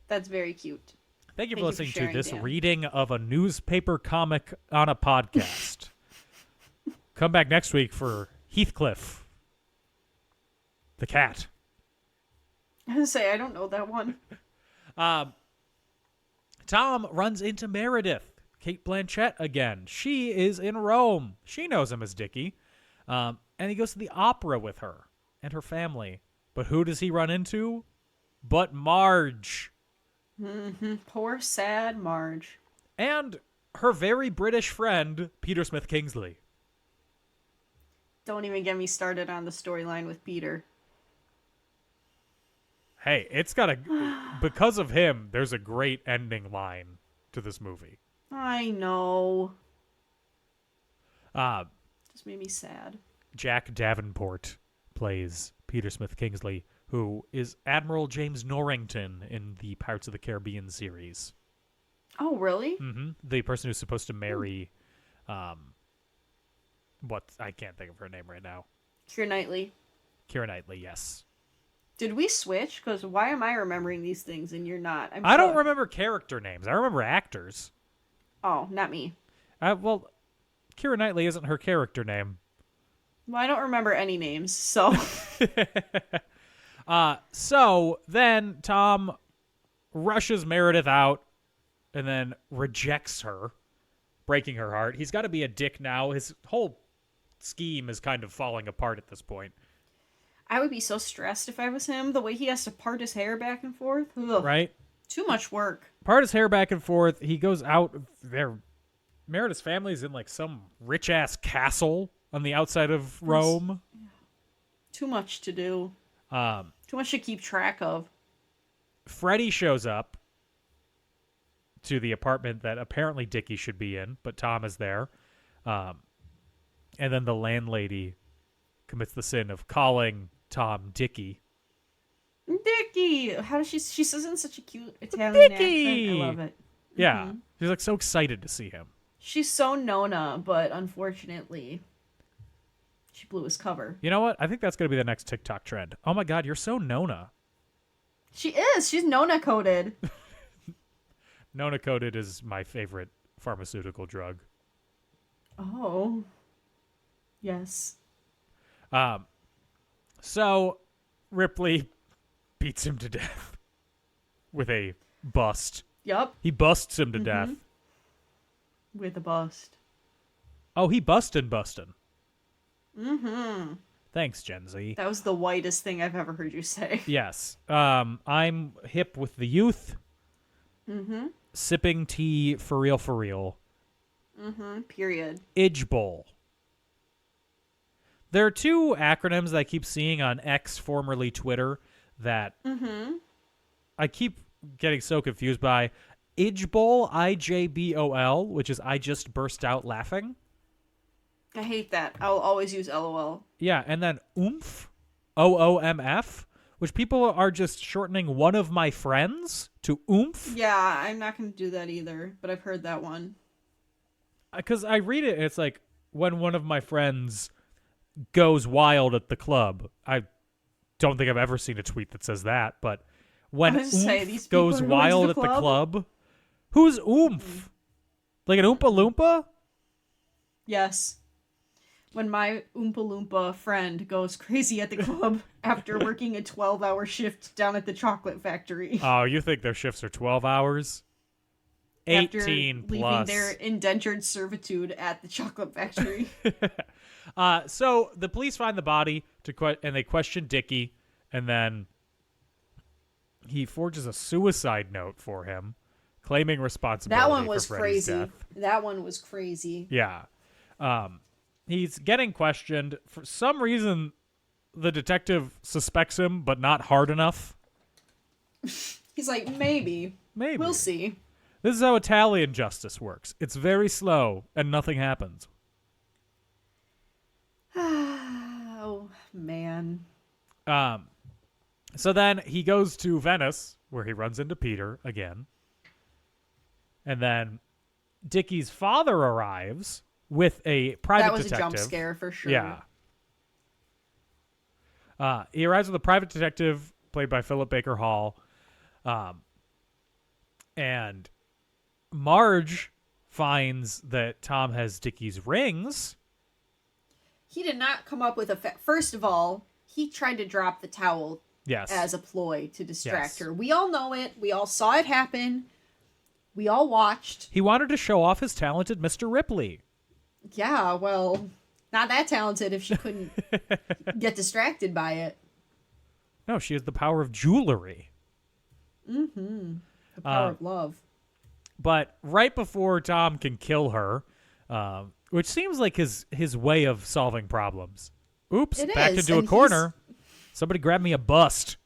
That's very cute. Thank you for Thank you listening for to sharing, this Dan. reading of a newspaper comic on a podcast. Come back next week for Heathcliff, the cat. I was gonna say, I don't know that one. Tom runs into Meredith, Cate Blanchett again. She is in Rome. She knows him as Dickie. And he goes to the opera with her and her family. But who does he run into? But Marge. Poor, sad Marge. And her very British friend, Peter Smith Kingsley. Don't even get me started on the storyline with Peter. Hey, it's got because of him, there's a great ending line to this movie. I know. Uh, Just made me sad. Jack Davenport plays Peter Smith Kingsley, who is Admiral James Norrington in the Pirates of the Caribbean series. Oh, really? The person who's supposed to marry, I can't think of her name right now. Keira Knightley. Keira Knightley, yes. Did we switch? Because why am I remembering these things and you're not? I don't remember character names. I remember actors. Oh, not me. Well, Keira Knightley isn't her character name. Well, I don't remember any names, so... So then Tom rushes Meredith out and then rejects her, breaking her heart. He's got to be a dick now. His whole scheme is kind of falling apart at this point. I would be so stressed if I was him. The way he has to part his hair back and forth. Ugh. Right? Too much work. Part his hair back and forth. He goes out there. Meredith's family's in like some rich-ass castle on the outside of Rome. Too much to do. Too much to keep track of. Freddie shows up to the apartment that apparently Dickie should be in, but Tom is there. And then the landlady commits the sin of calling Tom Dickie. Dickie! How does she says it in such a cute Italian Dickie! accent. I love it. Yeah. She's like so excited to see him. She's so Nona, but unfortunately, she blew his cover. You know what? I think that's going to be the next TikTok trend. Oh my God, you're so Nona. She is. She's Nona coded. Nona coated is my favorite pharmaceutical drug. Oh. Yes. So Ripley beats him to death with a bust. Yup. He busts him to death. With a bust. Oh, he bustin'. Mm-hmm. Thanks, Gen Z. That was the whitest thing I've ever heard you say. Yes. I'm hip with the youth. Sipping tea for real. Period. Idge Bowl. There are two acronyms that I keep seeing on X, formerly Twitter, that I keep getting so confused by. Idge Bowl, IJBOL, which is I just burst out laughing. I hate that. I'll always use LOL. Yeah, and then oomph, OOMF, which people are just shortening one of my friends to oomph. Yeah, I'm not going to do that either, but I've heard that one. Because I read it, and it's like, when one of my friends goes wild at the club. I don't think I've ever seen a tweet that says that, but when oomph goes wild at the club, who's oomph? Like an Oompa Loompa? Yes. when my Oompa Loompa friend goes crazy at the club after working a 12-hour shift down at the chocolate factory. Oh, you think their shifts are 12 hours? After 18 leaving plus. their indentured servitude at the chocolate factory. So the police find the body and they question Dickie, and then he forges a suicide note for him, claiming responsibility. That one was for Freddy's crazy. death. That one was crazy. Yeah. He's getting questioned. For some reason, the detective suspects him, but not hard enough. He's like, maybe. We'll see. This is how Italian justice works. It's very slow, and nothing happens. Oh, man. So then he goes to Venice, where he runs into Peter again. And then Dickie's father arrives with a private detective. That was a jump scare for sure. Yeah. He arrives with a private detective played by Philip Baker Hall. And Marge finds that Tom has Dickie's rings. He did not come up with a... First of all, he tried to drop the towel as a ploy to distract her. We all know it. We all saw it happen. We all watched. He wanted to show off his talented Mr. Ripley. Yeah, well, not that talented if she couldn't get distracted by it. No, she has the power of jewelry. Mm-hmm. The power of love. But right before Tom can kill her, which seems like his way of solving problems. Oops, backed into a corner. Somebody grab me a bust.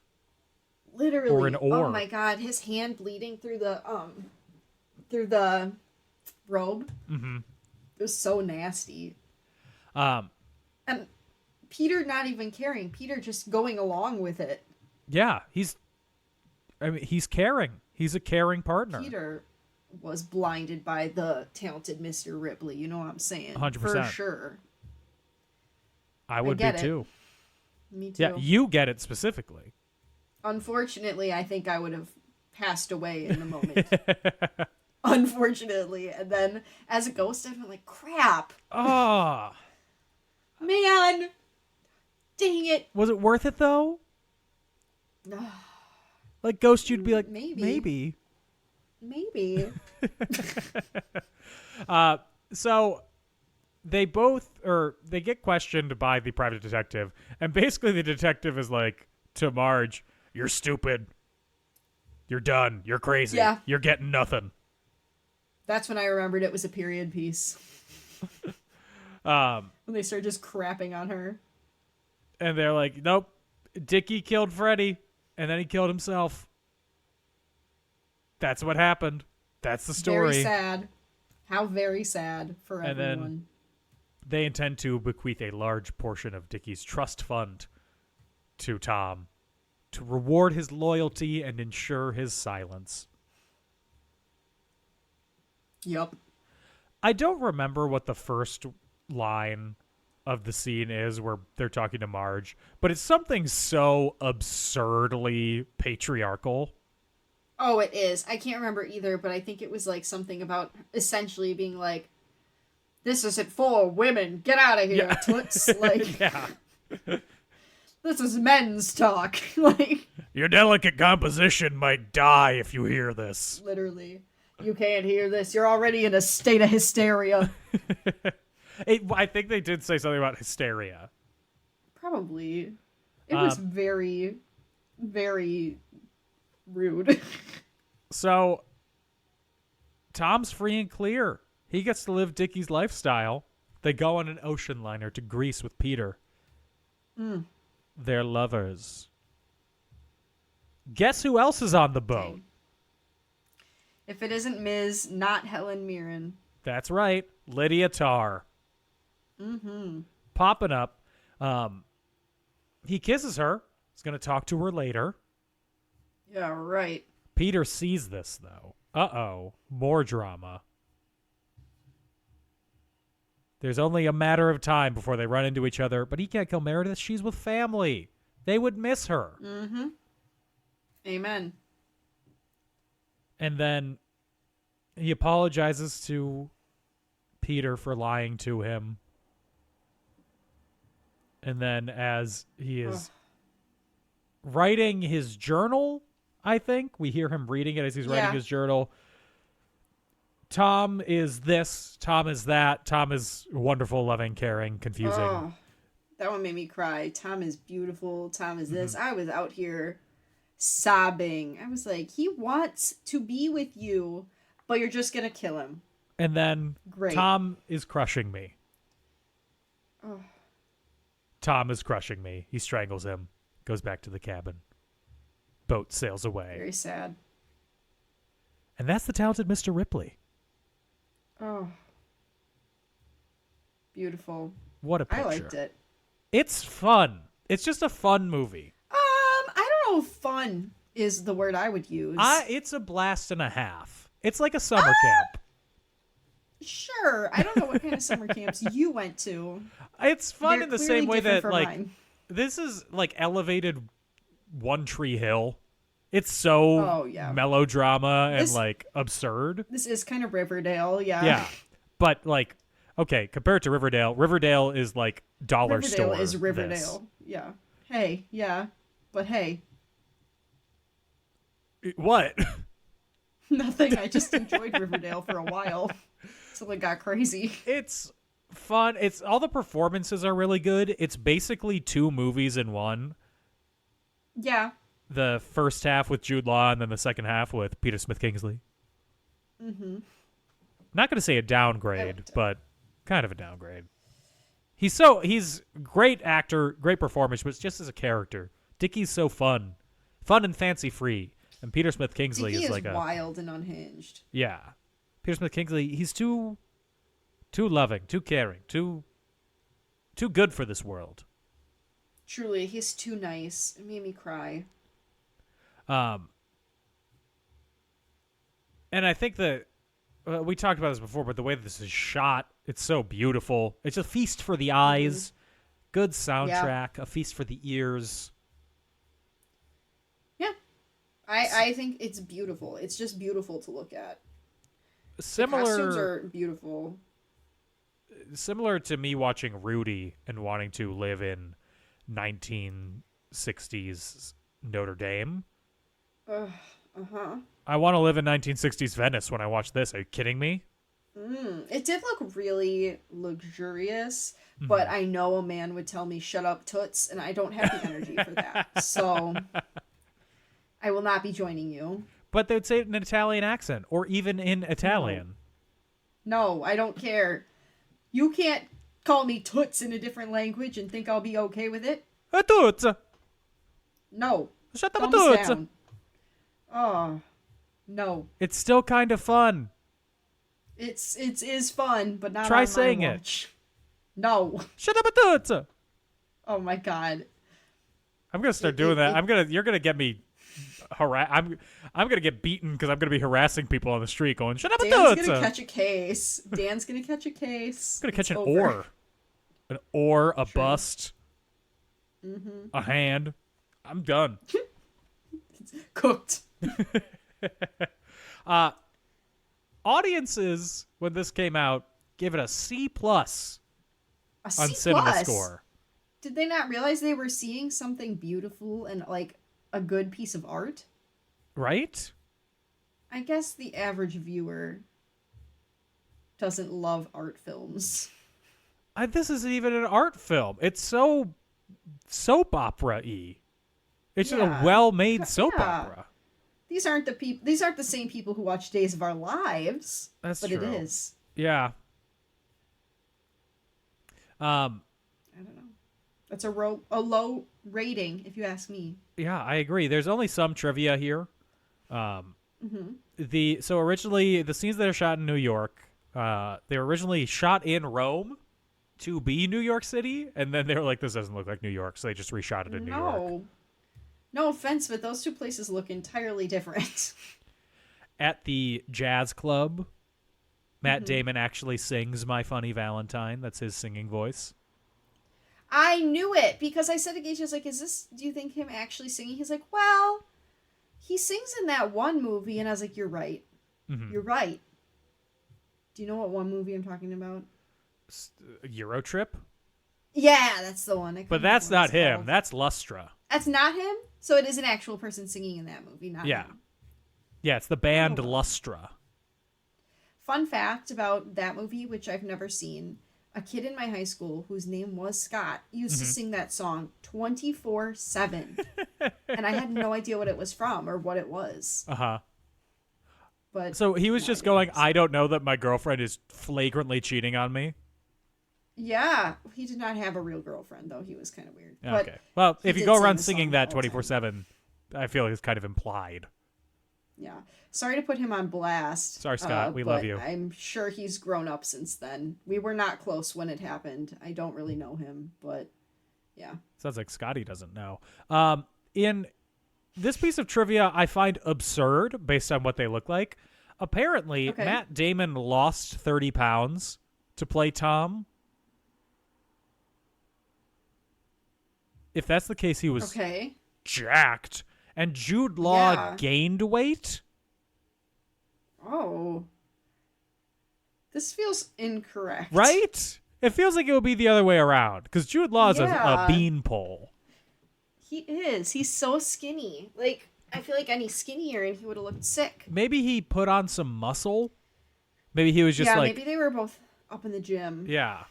Literally. Or an oar. Oh my god, his hand bleeding through the robe. Mm-hmm. It was so nasty. And Peter not even caring. Peter just going along with it. Yeah, he's caring. He's a caring partner. Peter was blinded by the talented Mr. Ripley. You know what I'm saying? 100%. For sure. I would be too. Me too. Yeah, you get it specifically. Unfortunately, I think I would have passed away in the moment. Unfortunately. And then as a ghost, I've been like, crap. Oh. Man. Dang it. Was it worth it though? Like Ghost, you'd be like, maybe. So they get questioned by the private detective, and basically the detective is like to Marge, "You're stupid. You're done. You're crazy. Yeah. You're getting nothing." That's when I remembered it was a period piece. When they started just crapping on her. And they're like, "Nope, Dickie killed Freddy, and then he killed himself. That's what happened. That's the story." Very sad. How very sad for and everyone. Then they intend to bequeath a large portion of Dickie's trust fund to Tom to reward his loyalty and ensure his silence. Yup. I don't remember what the first line of the scene is where they're talking to Marge, but it's something so absurdly patriarchal. Oh, it is. I can't remember either, but I think it was like something about essentially being like, "This isn't for women. Get out of here, toots." Like, yeah. This is men's talk. Like, your delicate composition might die if you hear this. Literally. You can't hear this. You're already in a state of hysteria. I think they did say something about hysteria. Probably. It was very, very rude. So, Tom's free and clear. He gets to live Dickie's lifestyle. They go on an ocean liner to Greece with Peter. They're lovers. Guess who else is on the boat? Dang. If it isn't Ms., not Helen Mirren. That's right. Lydia Tarr. Mm-hmm. Popping up. He kisses her. He's going to talk to her later. Yeah, right. Peter sees this, though. Uh-oh. More drama. There's only a matter of time before they run into each other, but he can't kill Meredith. She's with family. They would miss her. Mm-hmm. Amen. And then he apologizes to Peter for lying to him. And then as he is writing his journal, I think, we hear him reading it as he's writing his journal. Tom is this, Tom is that, Tom is wonderful, loving, caring, confusing. Oh, that one made me cry. Tom is beautiful. Tom is this. I was out here sobbing. I was like, he wants to be with you, but you're just going to kill him. And then Great. Tom is crushing me. Oh. Tom is crushing me. He strangles him, goes back to the cabin. Boat sails away. Very sad. And that's the talented Mr. Ripley. Oh. Beautiful. What a picture. I liked it. It's fun. It's just a fun movie. I don't know if fun is the word I would use. It's a blast and a half. It's like a summer camp. Sure. I don't know what kind of summer camps you went to. It's fun They're in the clearly same way different that, from like, mine. this is, like, elevated One Tree Hill. It's so melodrama and, like, absurd. This is kind of Riverdale, yeah. Yeah. But, like, okay, compared to Riverdale is, like, dollar store. Riverdale is Riverdale, yeah. Hey, yeah. But hey. What? Nothing. I just enjoyed Riverdale for a while. Until it got crazy. It's fun. It's all the performances are really good. It's basically two movies in one. Yeah. The first half with Jude Law and then the second half with Peter Smith Kingsley. Mm-hmm. Not going to say a downgrade, but kind of a downgrade. He's great actor, great performance, but just as a character. Dickie's so fun and fancy free, and Peter Smith Kingsley Dickie is like wild and unhinged. Yeah, Peter Smith Kingsley. He's too loving, too caring, too good for this world. Truly, he's too nice. It made me cry. And I think that we talked about this before, but the way that this is shot, it's so beautiful. It's a feast for the eyes. Good soundtrack, a feast for the ears. Yeah. I think it's beautiful. It's just beautiful to look at. The costumes are beautiful. Similar to me watching Rudy and wanting to live in 1960s Notre Dame. I want to live in 1960s Venice when I watch this. Are you kidding me? It did look really luxurious, but I know a man would tell me, shut up, toots, and I don't have the energy for that. So I will not be joining you. But they would say it in an Italian accent, or even in Italian. No, I don't care. You can't call me toots in a different language and think I'll be okay with it. Toots! No. Shut up, Thumbs toots! down. Oh, no. It's still kind of fun. It is fun, but not Try on saying my it. watch. No. Shut up, toots! Oh my god. I'm gonna start doing that. You're gonna get me I'm gonna get beaten because I'm gonna be harassing people on the street, going, "Shut up, Dan's toots!" gonna catch a case. Dan's gonna catch a case. I'm gonna catch It's an over. oar, a bust, a hand. I'm done. Cooked. Audiences, when this came out, gave it a C+ on C+? Cinema Score. Did they not realize they were seeing something beautiful and like a good piece of art? Right? I guess the average viewer doesn't love art films. This isn't even an art film. It's so soap opera-y. It's just a well-made soap opera. These aren't the same people who watch Days of Our Lives. That's but true. it is. Yeah. I don't know. That's a low rating, if you ask me. Yeah, I agree. There's only some trivia here. So originally, the scenes that are shot in New York, they were originally shot in Rome to be New York City, and then they were like, this doesn't look like New York, so they just reshot it in New York. No offense, but those two places look entirely different. At the jazz club, Matt Damon actually sings My Funny Valentine. That's his singing voice. I knew it, because I said to Gage, I was like, do you think him actually singing? He's like, well, he sings in that one movie, and I was like, you're right. You're right. Do you know what one movie I'm talking about? Euro Trip? Yeah, that's the one. But that's not him. That's Lustra. That's not him? So it is an actual person singing in that movie, not him. Yeah, it's the band Lustra. Fun fact about that movie, which I've never seen, a kid in my high school whose name was Scott used to sing that song 24/7. And I had no idea what it was from or what it was. Uh-huh. But so he was just going, I don't know that my girlfriend is flagrantly cheating on me. Yeah, he did not have a real girlfriend, though. He was kind of weird. Okay. But well, if you go around sing singing the that song all the 24/7, I feel like it's kind of implied. Yeah. Sorry to put him on blast. Sorry, Scott. We love you. I'm sure he's grown up since then. We were not close when it happened. I don't really know him, but yeah. Sounds like Scotty doesn't know. In this piece of trivia, I find absurd based on what they look like. Apparently, Matt Damon lost 30 pounds to play Tom. If that's the case, he was jacked. And Jude Law gained weight? Oh. This feels incorrect. Right? It feels like it would be the other way around. Because Jude Law is a beanpole. He is. He's so skinny. Like, I feel like any skinnier and he would have looked sick. Maybe he put on some muscle. Maybe he was just maybe they were both up in the gym. Yeah.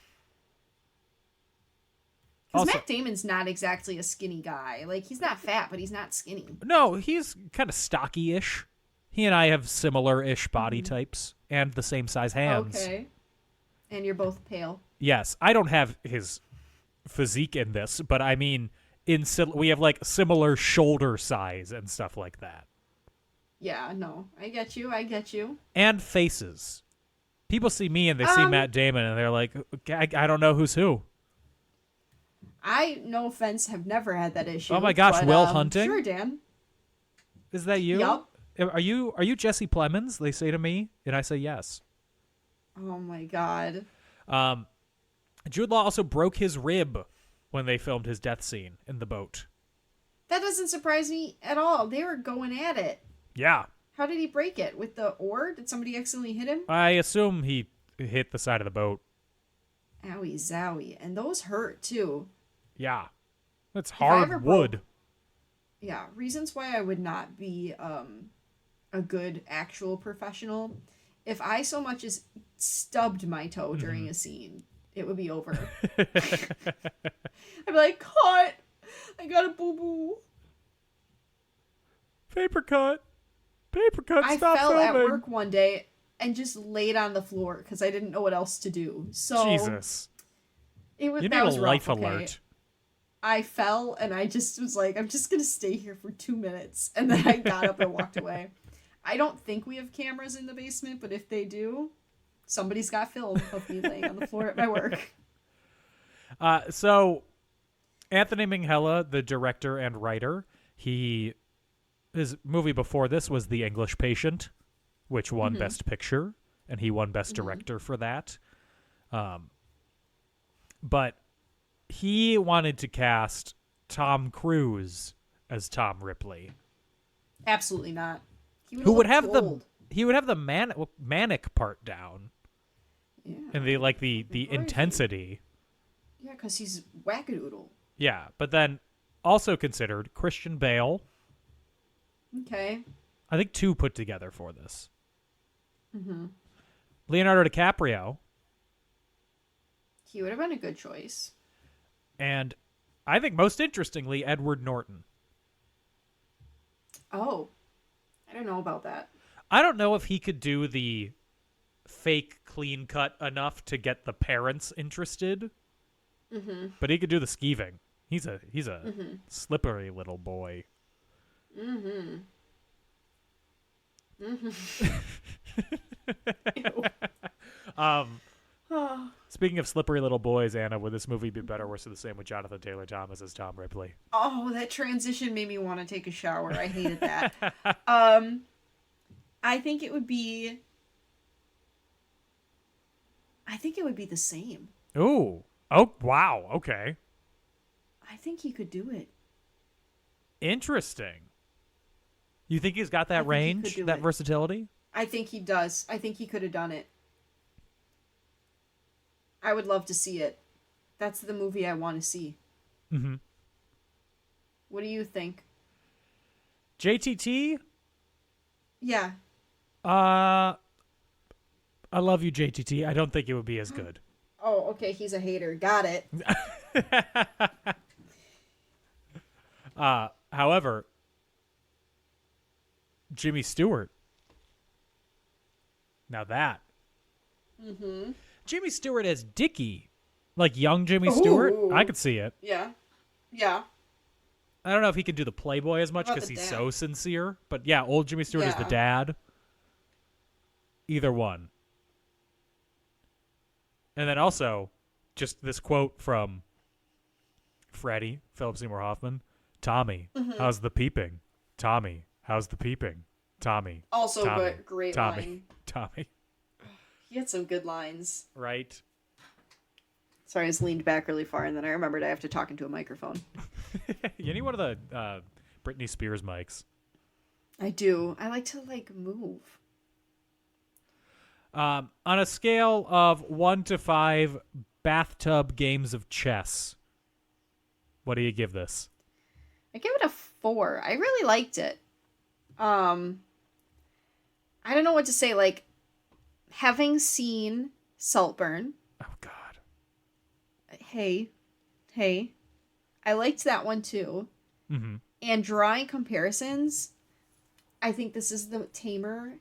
Because Matt Damon's not exactly a skinny guy. Like, he's not fat, but he's not skinny. No, he's kind of stocky-ish. He and I have similar-ish body types and the same size hands. Okay. And you're both pale. Yes. I don't have his physique in this, but I mean, we have, like, similar shoulder size and stuff like that. Yeah, no. I get you. And faces. People see me and they see Matt Damon and they're like, I don't know who's who. I, no offense, have never had that issue. Oh my gosh, but, Will Hunting? Sure, Dan. Is that you? Yup. Are you Jesse Plemons? They say to me, and I say yes. Oh my god. Jude Law also broke his rib when they filmed his death scene in the boat. That doesn't surprise me at all. They were going at it. Yeah. How did he break it? With the oar? Did somebody accidentally hit him? I assume he hit the side of the boat. Owie zowie. And those hurt too. Yeah. That's hard wood. Yeah. Reasons why I would not be a good actual professional. If I so much as stubbed my toe during a scene, it would be over. I'd be like, cut! I got a boo-boo. Paper cut. Stop I fell filming. at work one day and just laid on the floor because I didn't know what else to do. So Jesus. It was, you need that was a rough, life okay? alert. I fell and I just was like, I'm just going to stay here for 2 minutes. And then I got up and walked away. I don't think we have cameras in the basement, but if they do, somebody's got film of me laying on the floor at my work. So Anthony Minghella, the director and writer, his movie before this was The English Patient, which won Best Picture, and he won Best Director for that. But he wanted to cast Tom Cruise as Tom Ripley. Absolutely not. He would have the manic part down. Yeah. And the intensity. Yeah, because he's wackadoodle. Yeah, but then also considered Christian Bale. Okay. I think 2 put together for this. Leonardo DiCaprio. He would have been a good choice. And I think most interestingly, Edward Norton. Oh. I don't know about that. I don't know if he could do the fake clean cut enough to get the parents interested. But he could do the skeeving. He's a slippery little boy. Speaking of slippery little boys, Anna, would this movie be better or worse or the same with Jonathan Taylor Thomas as Tom Ripley? Oh, that transition made me want to take a shower. I hated that. I think it would be the same. Ooh. Oh, wow. Okay. I think he could do it. Interesting. You think he's got that range, that versatility? I think he does. I think he could have done it. I would love to see it. That's the movie I want to see. Mm-hmm. What do you think? JTT? Yeah. I love you, JTT. I don't think it would be as good. Oh, okay. He's a hater. Got it. However, Jimmy Stewart. Now that. Mm-hmm. Jimmy Stewart as Dickie. Like young Jimmy Stewart. I could see it. Yeah. Yeah. I don't know if he could do the Playboy as much What about because the he's dad? so sincere. But yeah, old Jimmy Stewart is the Yeah. dad. Either one. And then also, just this quote from Freddie, Philip Seymour Hoffman. Tommy, how's the peeping? Tommy, how's the peeping? Tommy. Also Tommy, good. Great Tommy. line. Tommy. He had some good lines. Right? Sorry, I just leaned back really far, and then I remembered I have to talk into a microphone. You need one of the Britney Spears mics. I do. I like to, move. On a scale of 1 to 5 bathtub games of chess, what do you give this? I give it a 4. I really liked it. I don't know what to say. Having seen Saltburn. Oh, God. Hey. I liked that one, too. Mm-hmm. And drawing comparisons, I think this is the tamer,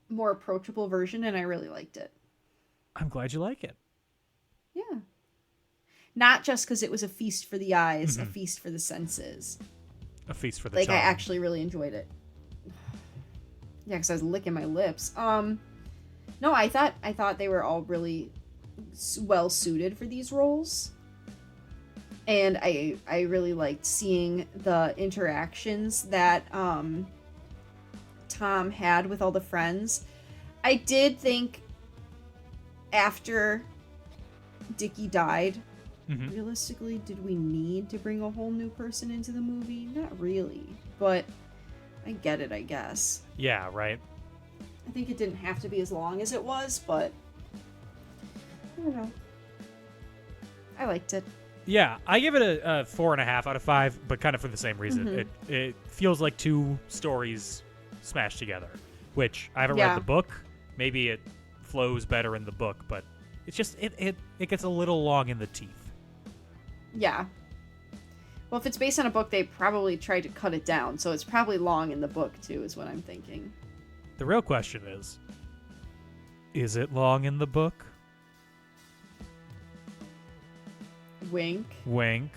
more approachable version, and I really liked it. I'm glad you like it. Yeah. Not just because it was a feast for the eyes, a feast for the senses. A feast for the tongue. I actually really enjoyed it. Yeah, because I was licking my lips. No, I thought they were all really well suited for these roles. And I really liked seeing the interactions that Tom had with all the friends. I did think after Dickie died, realistically, did we need to bring a whole new person into the movie? Not really, but I get it, I guess. Yeah, right. I think it didn't have to be as long as it was, but I don't know. I liked it. Yeah, I give it a 4.5 out of 5, but kind of for the same reason. It feels like two stories smashed together, which I haven't read the book. Maybe it flows better in the book, but it's just it gets a little long in the teeth. Yeah. Well, if it's based on a book, they probably tried to cut it down, so it's probably long in the book too, is what I'm thinking. The real question is it long in the book? Wink. Wink.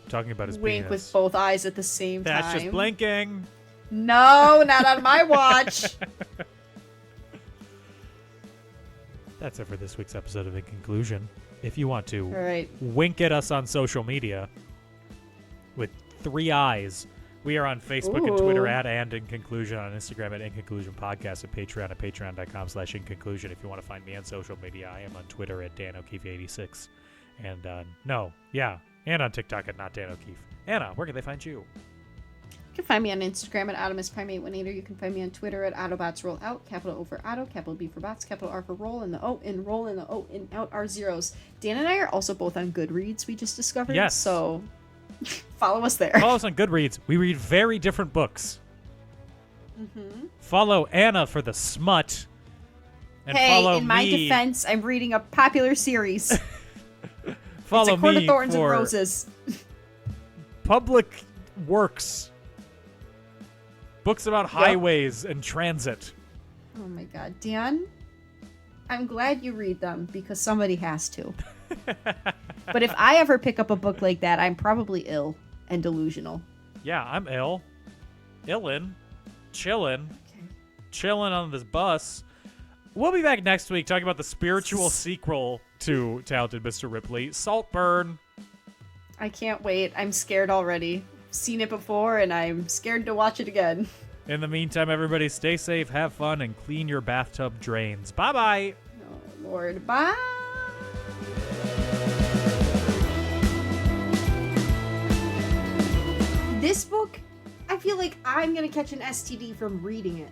Talking about his Wink penis. with both eyes at the same time. That's just blinking. No, not on my watch. That's it for this week's episode of In Conclusion. If you want to All right. wink at us on social media with 3 eyes, we are on Facebook and Twitter at And In Conclusion, on Instagram at In Conclusion Podcast, at Patreon at patreon.com/In Conclusion. If you want to find me on social media, I am on Twitter at Dan O'Keefe86. And and on TikTok at Not Dan O'Keefe. Anna, where can they find you? You can find me on Instagram at AutomusPrime818, or you can find me on Twitter at AutobotsRollOut, capital O for Auto, capital B for Bots, capital R for Roll, and the O in Roll and the O in Out are zeros. Dan and I are also both on Goodreads, we just discovered. Yes. So follow us there. Follow us on Goodreads. We read very different books. Follow Anna for the smut. And follow in my me. defense, I'm reading a popular series. Follow it's a Court me of Thorns for and Roses. public works. Books about highways and transit. Oh my god, Dan, I'm glad you read them because somebody has to. But if I ever pick up a book like that, I'm probably ill and delusional. Yeah, I'm ill. Illin. Chillin'. Okay. Chillin' on this bus. We'll be back next week talking about the spiritual sequel to Talented Mr. Ripley, Saltburn. I can't wait. I'm scared already. Seen it before and I'm scared to watch it again. In the meantime, everybody stay safe, have fun, and clean your bathtub drains. Bye-bye. Oh Lord, bye. This book, I feel like I'm gonna catch an STD from reading it.